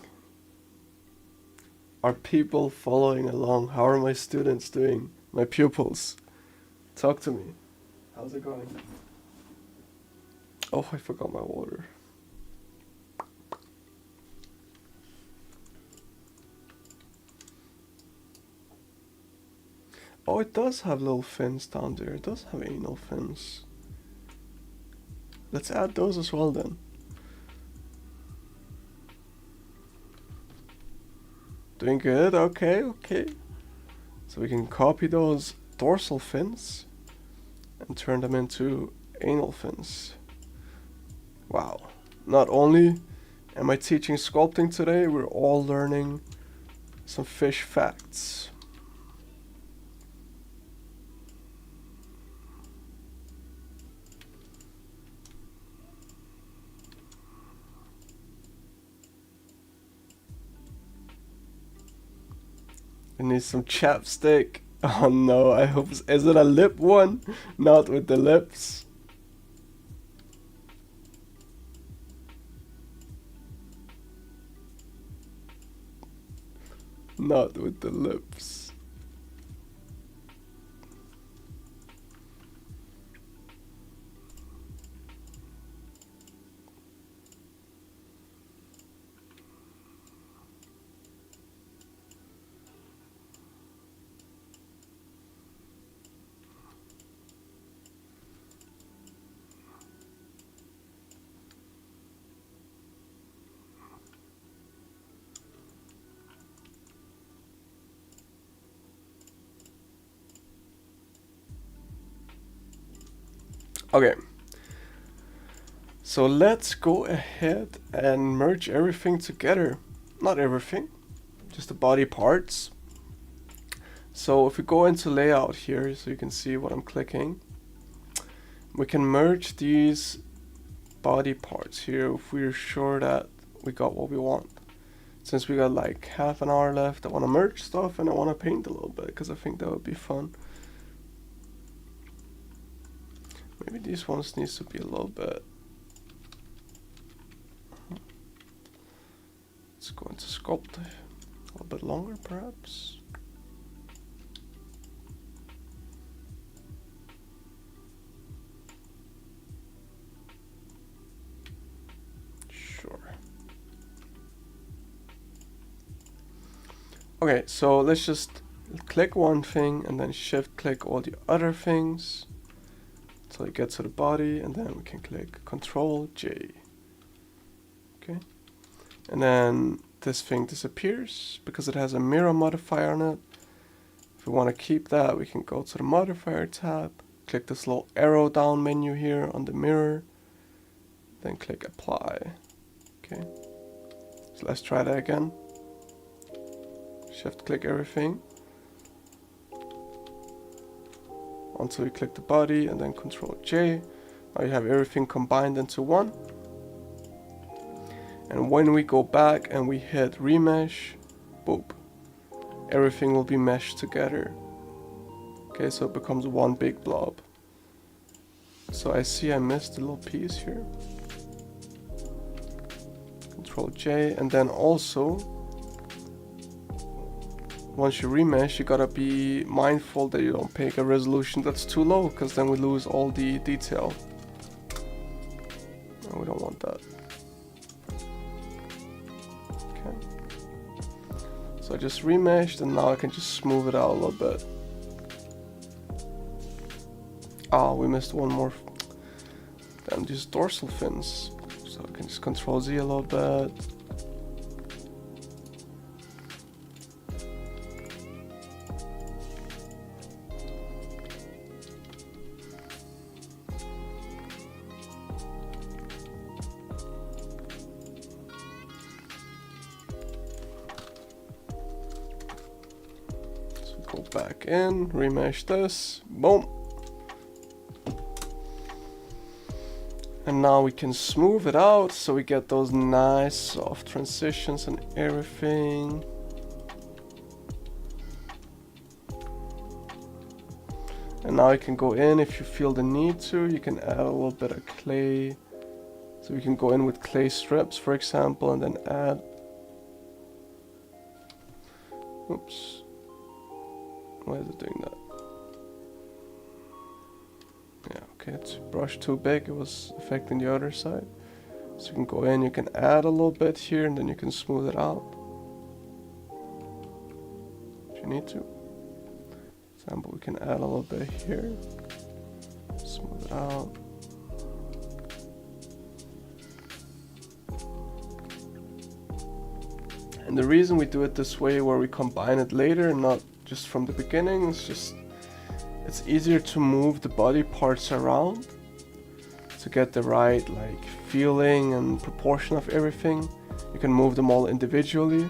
[SPEAKER 1] Are people following along? How are my students doing? My pupils? Talk to me. How's it going? Oh, I forgot my water. Oh, it does have little fins down there. It does have anal fins. Let's add those as well then. Doing good, okay, okay. So we can copy those dorsal fins and turn them into anal fins. Wow. Not only am I teaching sculpting today, we're all learning some fish facts. I need some chapstick. Oh no, I hope is it a lip one? Not with the lips. Not with the lips. Okay, so let's go ahead and merge everything together. Not everything, just the body parts. So if we go into layout here, so you can see what I'm clicking, we can merge these body parts here if we're sure that we got what we want. Since we got like half an hour left, I want to merge stuff and I want to paint a little bit because I think that would be fun. Maybe these ones needs to be a little bit. Let's go into sculpt a little bit longer perhaps. Sure. Okay, so let's just click one thing and then shift click all the other things until it gets to the body, and then we can click Control J. Okay, and then this thing disappears because it has a mirror modifier on it. If we want to keep that, we can go to the modifier tab, click this little arrow down menu here on the mirror, then click apply. Okay, so let's try that again. Shift click everything until you click the body and then Control J. Now you have everything combined into one. And when we go back and we hit remesh, boop, everything will be meshed together. Okay, so it becomes one big blob. So I see I missed a little piece here. Control J, and then also once you remesh, you gotta be mindful that you don't pick a resolution that's too low, because then we lose all the detail. And we don't want that. Okay. So I just remeshed, and now I can just smooth it out a little bit. Oh, we missed one more. Then these dorsal fins. So I can just Control Z a little bit. Go back in, remesh this, boom. And now we can smooth it out so we get those nice soft transitions and everything. And now you can go in if you feel the need to. You can add a little bit of clay. So we can go in with clay strips, for example, and then add. Oops. Why is it doing that? Yeah, okay, it's brush too big. It was affecting the other side. So you can go in, you can add a little bit here, and then you can smooth it out if you need to. For example, we can add a little bit here, smooth it out. And the reason we do it this way, where we combine it later and not just from the beginning, is just it's easier to move the body parts around to get the right like feeling and proportion of everything. You can move them all individually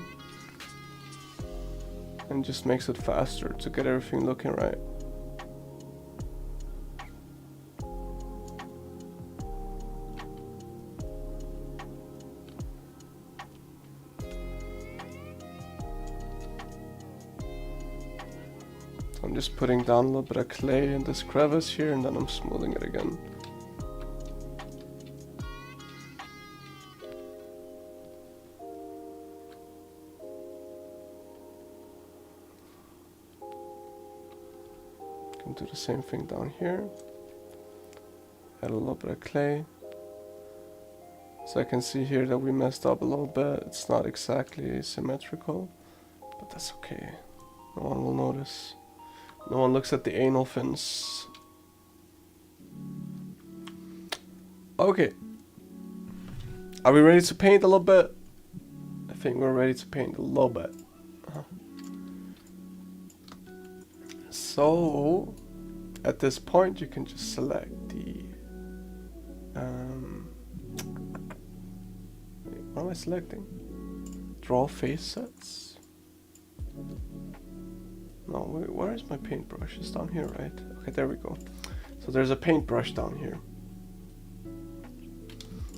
[SPEAKER 1] and just makes it faster to get everything looking right. I'm just putting down a little bit of clay in this crevice here, and then I'm smoothing it again. Can do the same thing down here. Add a little bit of clay. So I can see here that we messed up a little bit. It's not exactly symmetrical, but that's okay. No one will notice. No one looks at the anal fins. Okay. Are we ready to paint a little bit? I think we're ready to paint a little bit. So, at this point you can just select the... wait, what am I selecting? Draw face sets? No, wait, where is my paintbrush? It's down here, right? Okay, there we go. So there's a paintbrush down here.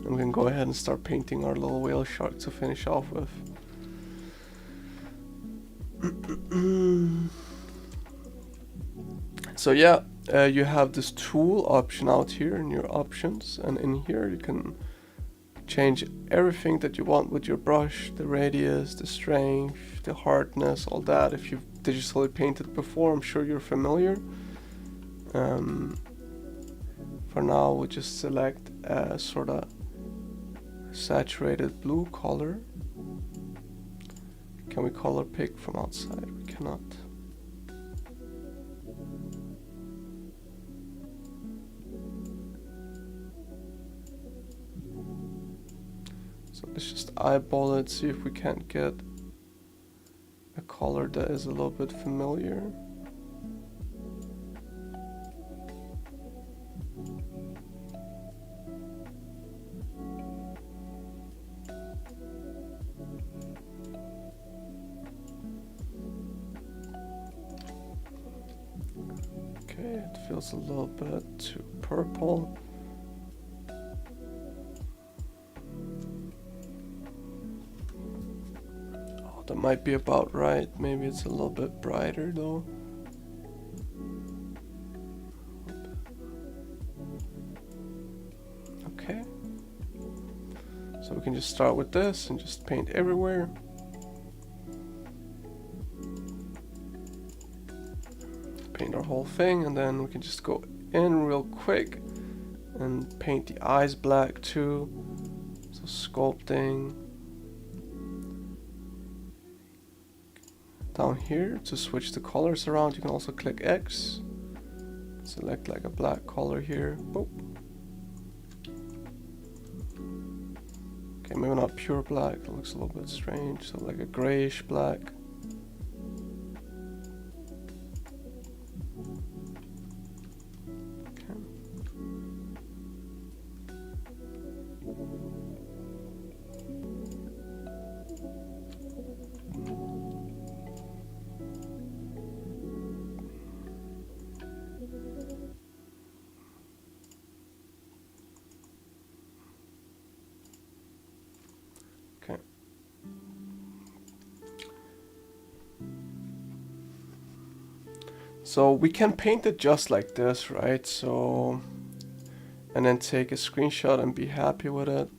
[SPEAKER 1] And we can go ahead and start painting our little whale shark to finish off with. So yeah, you have this tool option out here in your options, and in here you can change everything that you want with your brush, the radius, the strength, the hardness, all that. If you've digitally painted before, I'm sure you're familiar. For now, we'll just select a sort of saturated blue color. Can we color pick from outside? We cannot. So let's just eyeball it, see if we can't get a color that is a little bit familiar. Okay, it feels a little bit too purple. Oh, that might be about right. Maybe it's a little bit brighter though. Okay. So we can just start with this and just paint everywhere. Paint our whole thing, and then we can just go in real quick and paint the eyes black too. So sculpting down here to switch the colors around. You can also click X, select like a black color here. Boop. Okay, maybe not pure black, it looks a little bit strange, so like a grayish black. So we can paint it just like this, right? So, and then take a screenshot and be happy with it.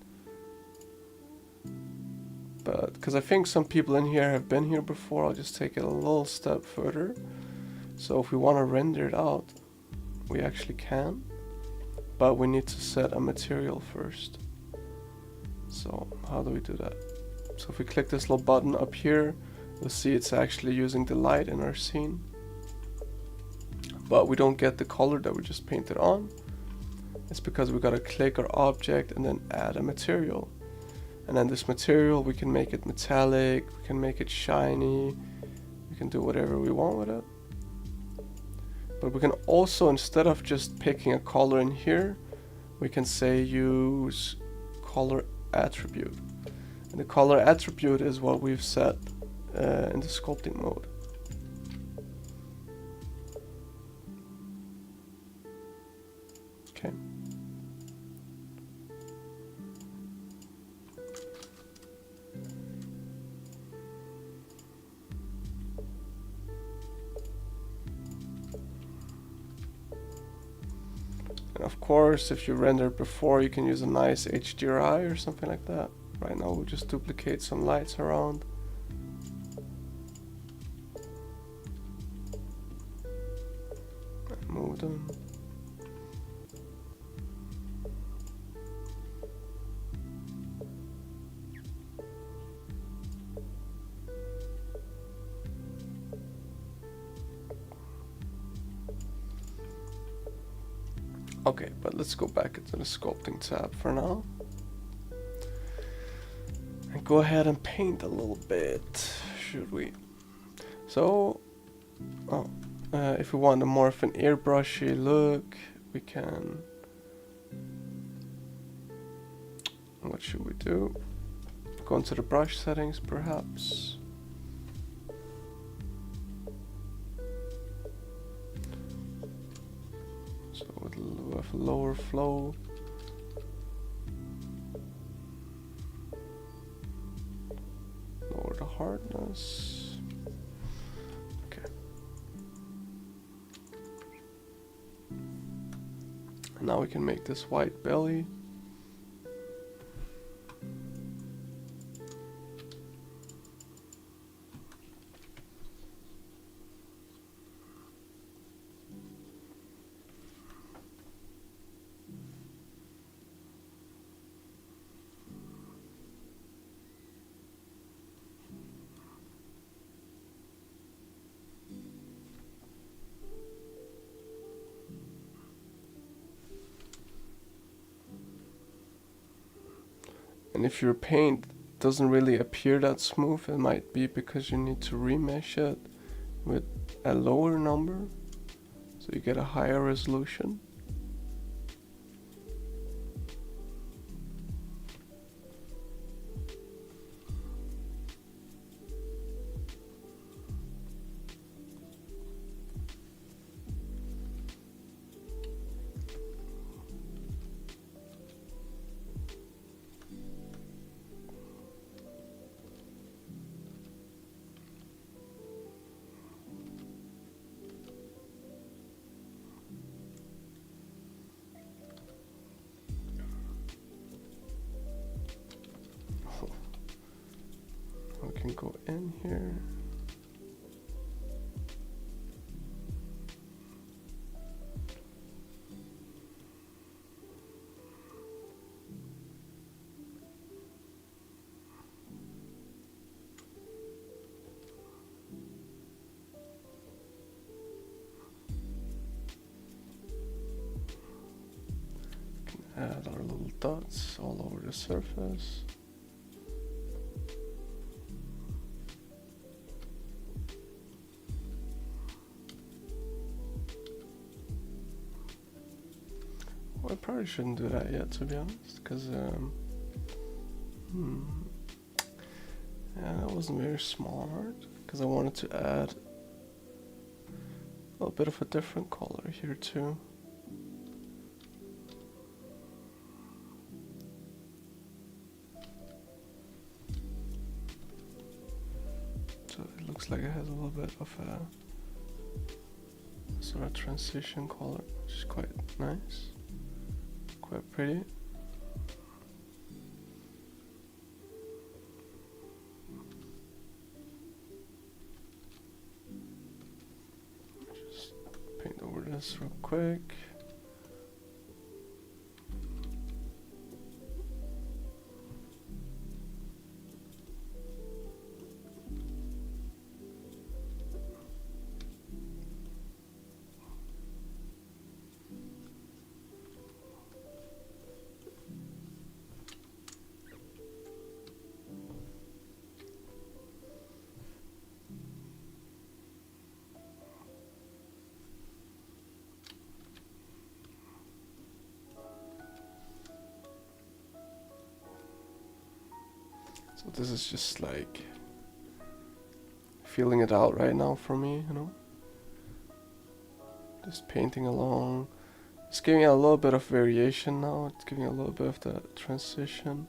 [SPEAKER 1] But because I think some people in here have been here before, I'll just take it a little step further. So if we want to render it out, we actually can, but we need to set a material first. So how do we do that? So if we click this little button up here, you'll see it's actually using the light in our scene, but we don't get the color that we just painted on. It's because we gotta click our object and then add a material. And then this material, we can make it metallic, we can make it shiny, we can do whatever we want with it. But we can also, instead of just picking a color in here, we can say use color attribute. And the color attribute is what we've set in the sculpting mode. Okay. And of course, if you render before, you can use a nice HDRI or something like that. Right now, we'll just duplicate some lights around. And move them. Okay, but let's go back into the sculpting tab for now. And go ahead and paint a little bit, should we? So, if we want a more of an airbrushy look, we can... What should we do? Go into the brush settings, perhaps. With lower flow. Lower the hardness. Okay. And now we can make this white belly. And if your paint doesn't really appear that smooth, it might be because you need to remesh it with a lower number, so you get a higher resolution. We can go in here. Add our little dots all over the surface. Well, I probably shouldn't do that yet, to be honest, because yeah, that wasn't very smart, because I wanted to add a little bit of a different color here too. So it looks like it has a little bit of a sort of transition color, which is quite nice, quite pretty. Just paint over this real quick. So this is just like feeling it out right now for me, you know. Just painting along. It's giving it a little bit of variation now. It's giving a little bit of the transition.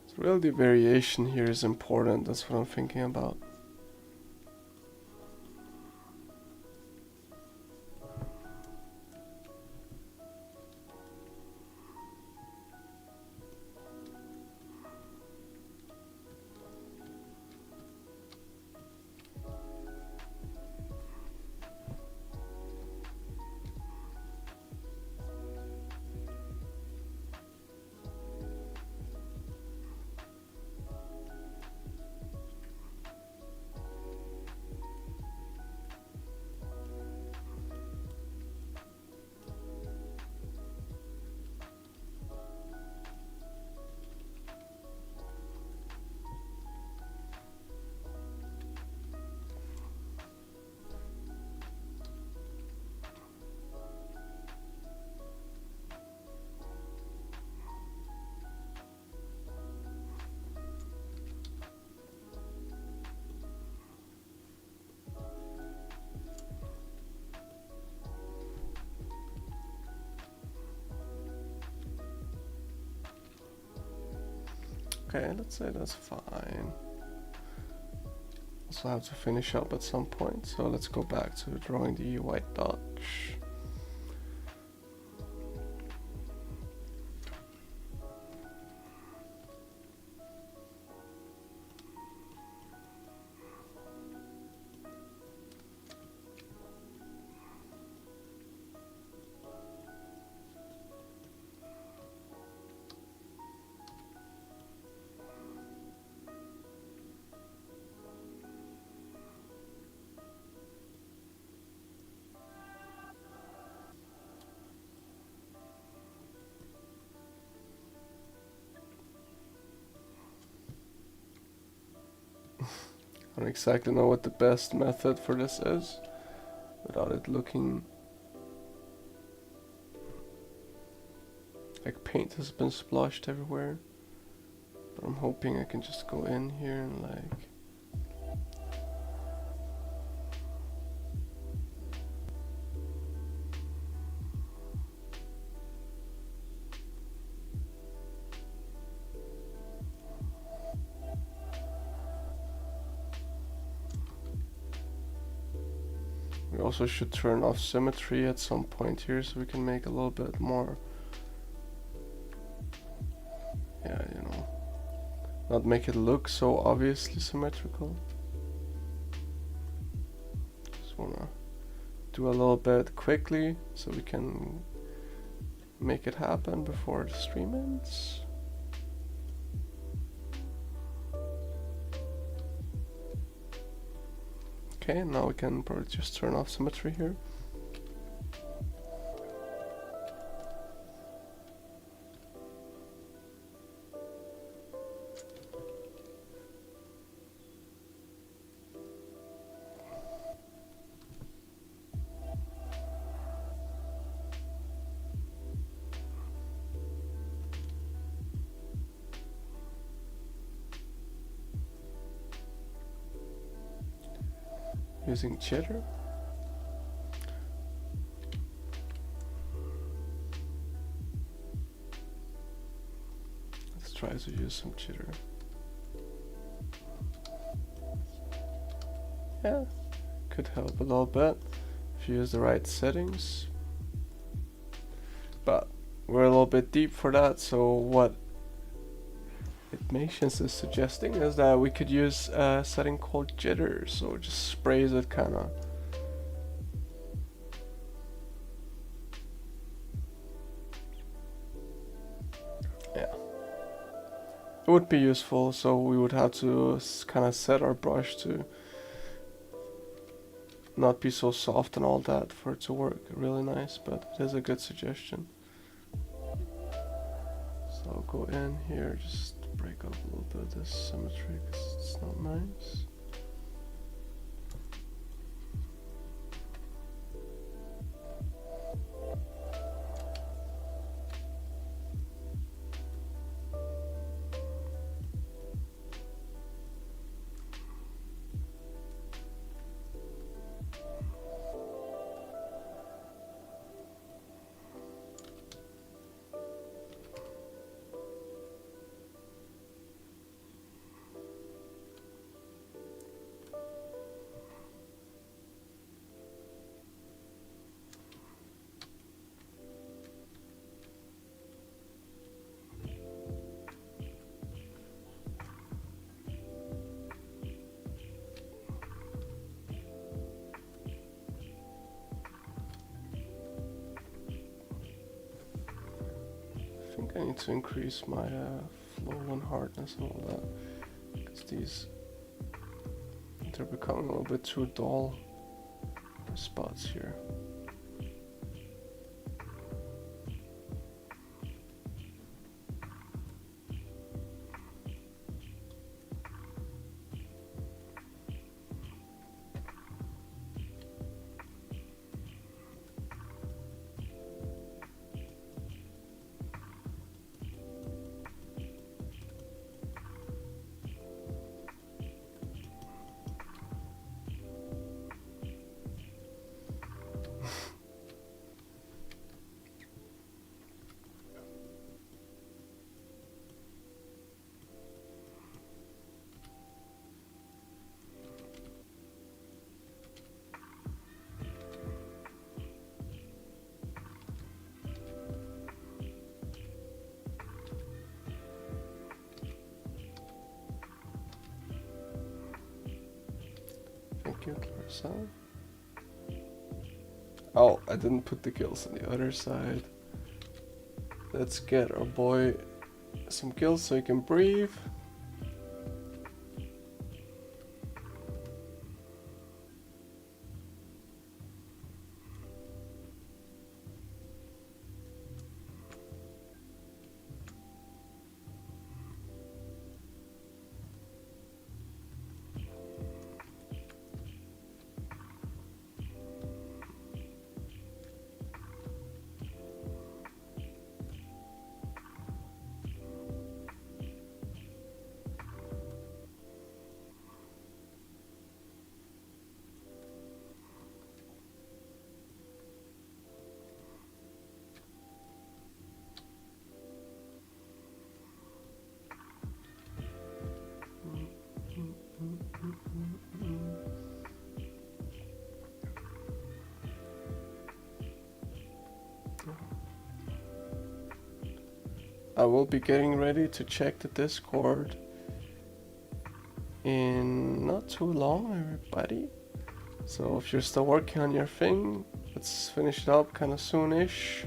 [SPEAKER 1] So really the variation here is important. That's what I'm thinking about. Okay, let's say that's fine. Also have to finish up at some point, so let's go back to drawing the white dot. I don't exactly know what the best method for this is without it looking like paint has been splashed everywhere. But I'm hoping I can just go in here and like We also should turn off symmetry at some point here so we can make a little bit more, yeah, you know, not make it look so obviously symmetrical. Just wanna do a little bit quickly so we can make it happen before the stream ends. Okay, now we can probably just turn off symmetry here. Using jitter. Let's try to use some jitter. Yeah, could help a little bit if you use the right settings. But we're a little bit deep for that, so what Itmations is suggesting is that we could use a setting called jitter, so it just sprays it kinda. Yeah. It would be useful, so we would have to kinda set our brush to not be so soft and all that for it to work really nice, but it is a good suggestion. So I'll go in here, just break up a little bit of this symmetry because it's not nice. I think I need to increase my flow and hardness and all that, because these, they're becoming a little bit too dull spots here. Thank you, Clarissa. Oh, I didn't put the gills on the other side. Let's get our boy some gills so he can breathe. I will be getting ready to check the Discord in not too long, everybody. So if you're still working on your thing, let's finish it up kind of soon-ish.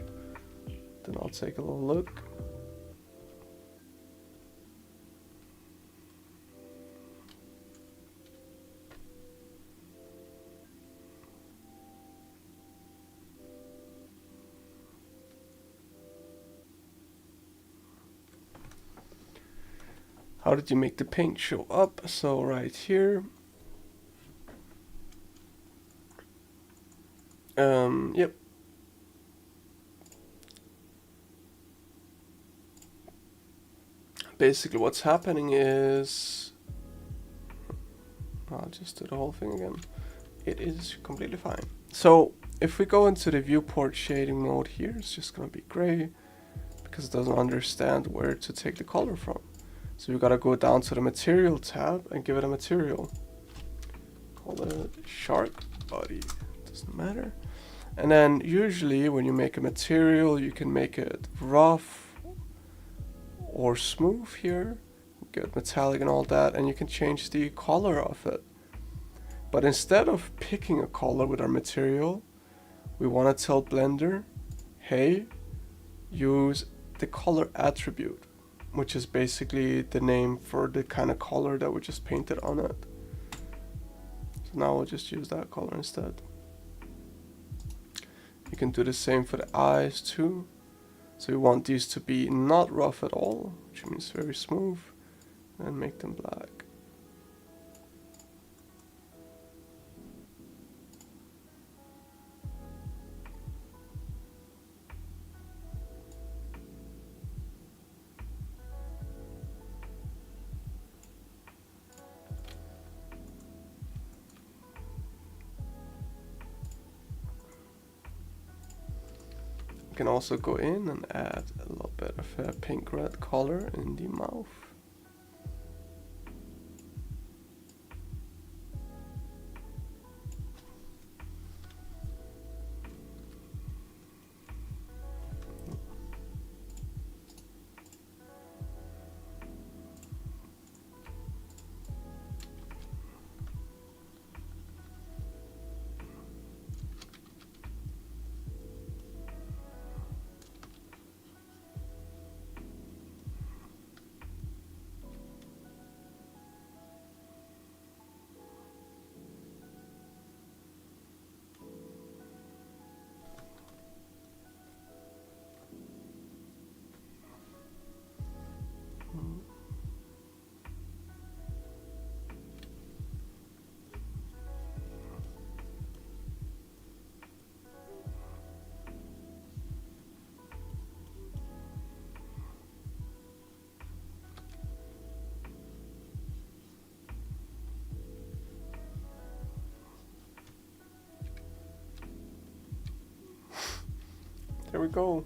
[SPEAKER 1] Then I'll take a little look. How did you make the paint show up? So right here. Yep. Basically what's happening is, I'll just do the whole thing again. It is completely fine. So if we go into the viewport shading mode here, it's just gonna be gray because it doesn't understand where to take the color from. So you gotta go down to the material tab and give it a material. Call it shark body, doesn't matter. And then usually when you make a material, you can make it rough or smooth here. Get metallic and all that, and you can change the color of it. But instead of picking a color with our material, we want to tell Blender, hey, use the color attribute, which is basically the name for the kind of color that we just painted on it. So now we'll just use that color instead. You can do the same for the eyes too. So we want these to be not rough at all, which means very smooth, and make them black. You can also go in and add a little bit of a pink red color in the mouth. There we go.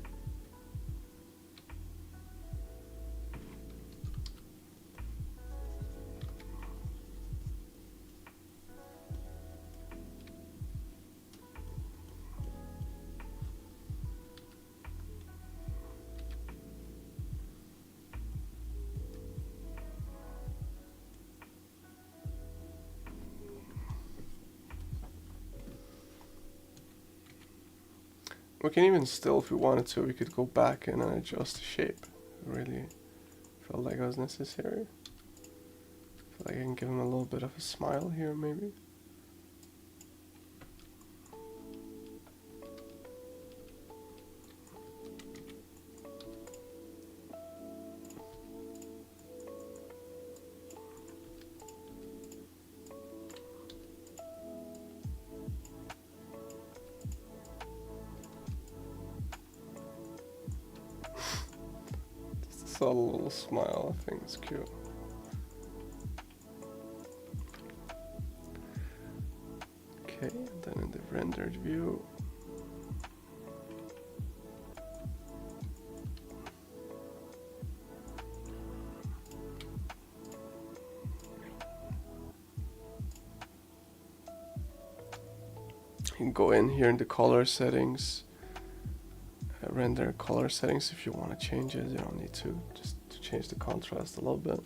[SPEAKER 1] We can even still, if we wanted to, we could go back in and adjust the shape. Really felt like it was necessary. Feel like I can give him a little bit of a smile here, maybe. A little smile, I think it's cute. Okay, and then in the rendered view, you can go in here in the color settings, render color settings if you want to change it. You don't need to, just to change the contrast a little bit.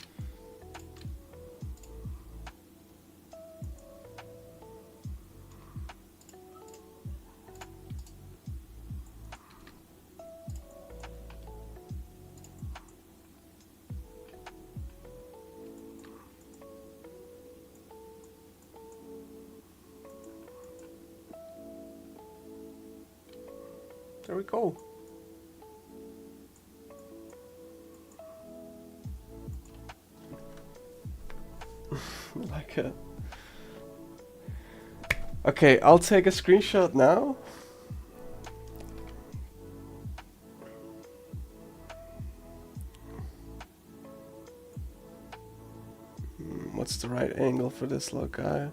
[SPEAKER 1] There we go. Like it. Okay, I'll take a screenshot now. What's the right angle for this little guy?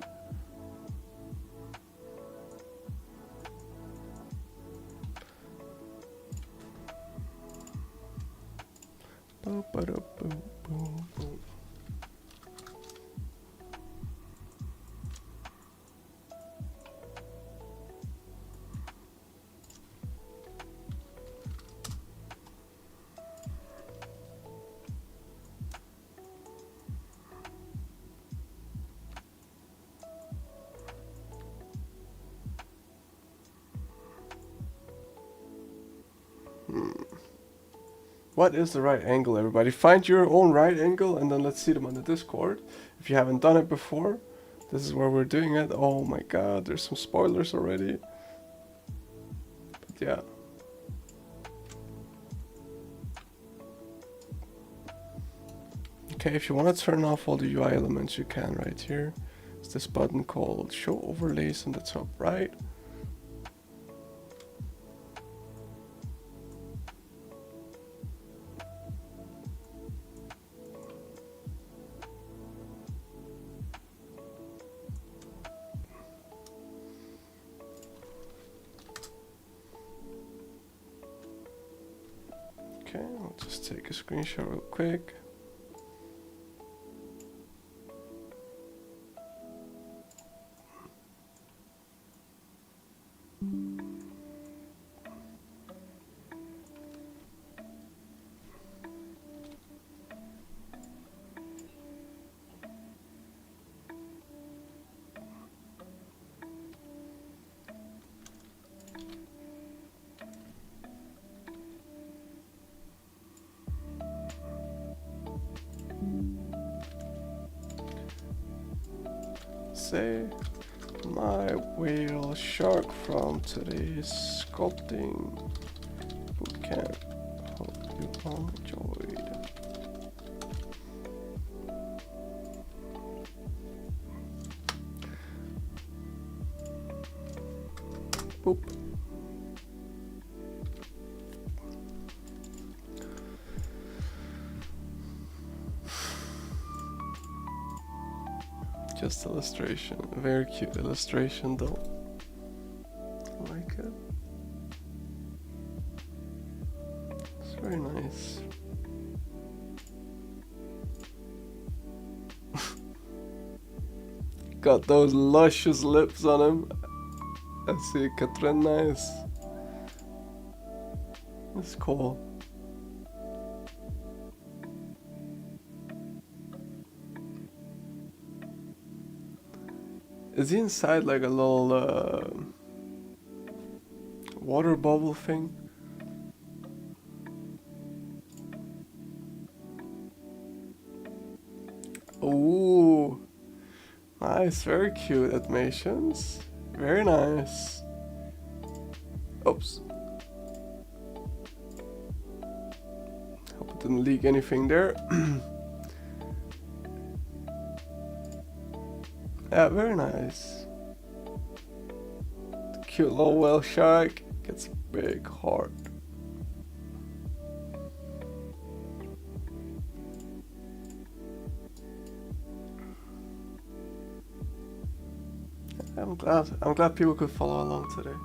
[SPEAKER 1] Boom, boom, boom, boom, boom. What is the right angle, everybody? Find your own right angle and then let's see them on the Discord. If you haven't done it before, this is where we're doing it. Oh my god, there's some spoilers already. But yeah. Okay, if you want to turn off all the UI elements, you can right here. It's this button called Show Overlays on the top right. Okay, I'll just take a screenshot real quick. Say my whale shark from today's sculpting bootcamp. Hope you all enjoyed. Boop. Just illustration. Very cute illustration though. I like it. It's very nice. Got those luscious lips on him. Así que très nice. It's cool. Is he inside like a little water bubble thing? Ooh, nice, very cute animations. Very nice. Oops. Hope it didn't leak anything there. Yeah, very nice. The cute little whale shark gets a big heart. I'm glad people could follow along today.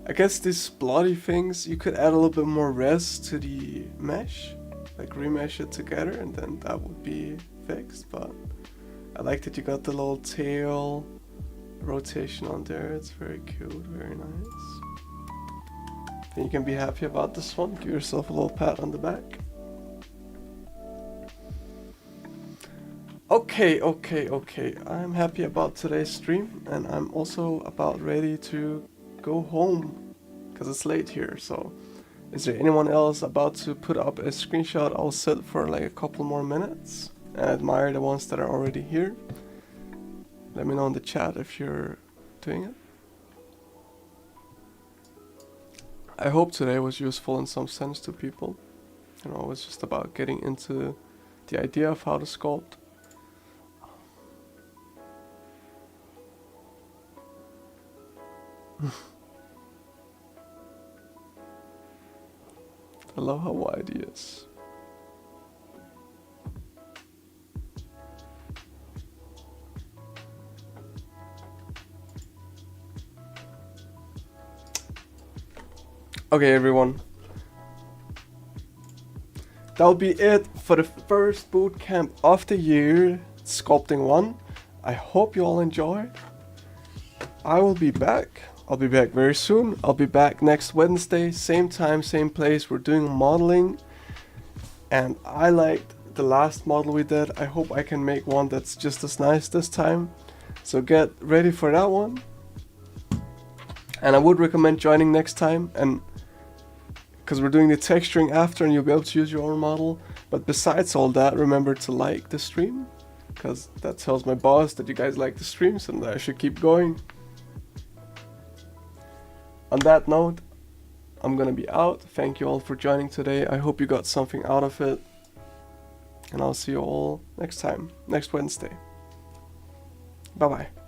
[SPEAKER 1] I guess these bloody things, you could add a little bit more res to the mesh. Like remesh it together and then that would be fixed, but I like that you got the little tail rotation on there. It's very cute, very nice. And you can be happy about this one. Give yourself a little pat on the back. Okay. I'm happy about today's stream, and I'm also about ready to go home because it's late here. So is there anyone else about to put up a screenshot? I'll sit for like a couple more minutes and admire the ones that are already here. Let me know in the chat if you're doing it. I hope today was useful in some sense to people. You know, it's just about getting into the idea of how to sculpt. I love how wide he is. Okay, everyone. That'll be it for the first bootcamp of the year, Sculpting 1. I hope you all enjoyed. I will be back. I'll be back very soon. I'll be back next Wednesday, same time, same place. We're doing modeling. And I liked the last model we did. I hope I can make one that's just as nice this time. So get ready for that one. And I would recommend joining next time, and because we're doing the texturing after and you'll be able to use your own model. But besides all that, remember to like the stream, because that tells my boss that you guys like the streams and that I should keep going. On that note, I'm gonna be out. Thank you all for joining today. I hope you got something out of it. And I'll see you all next time, next Wednesday. Bye bye.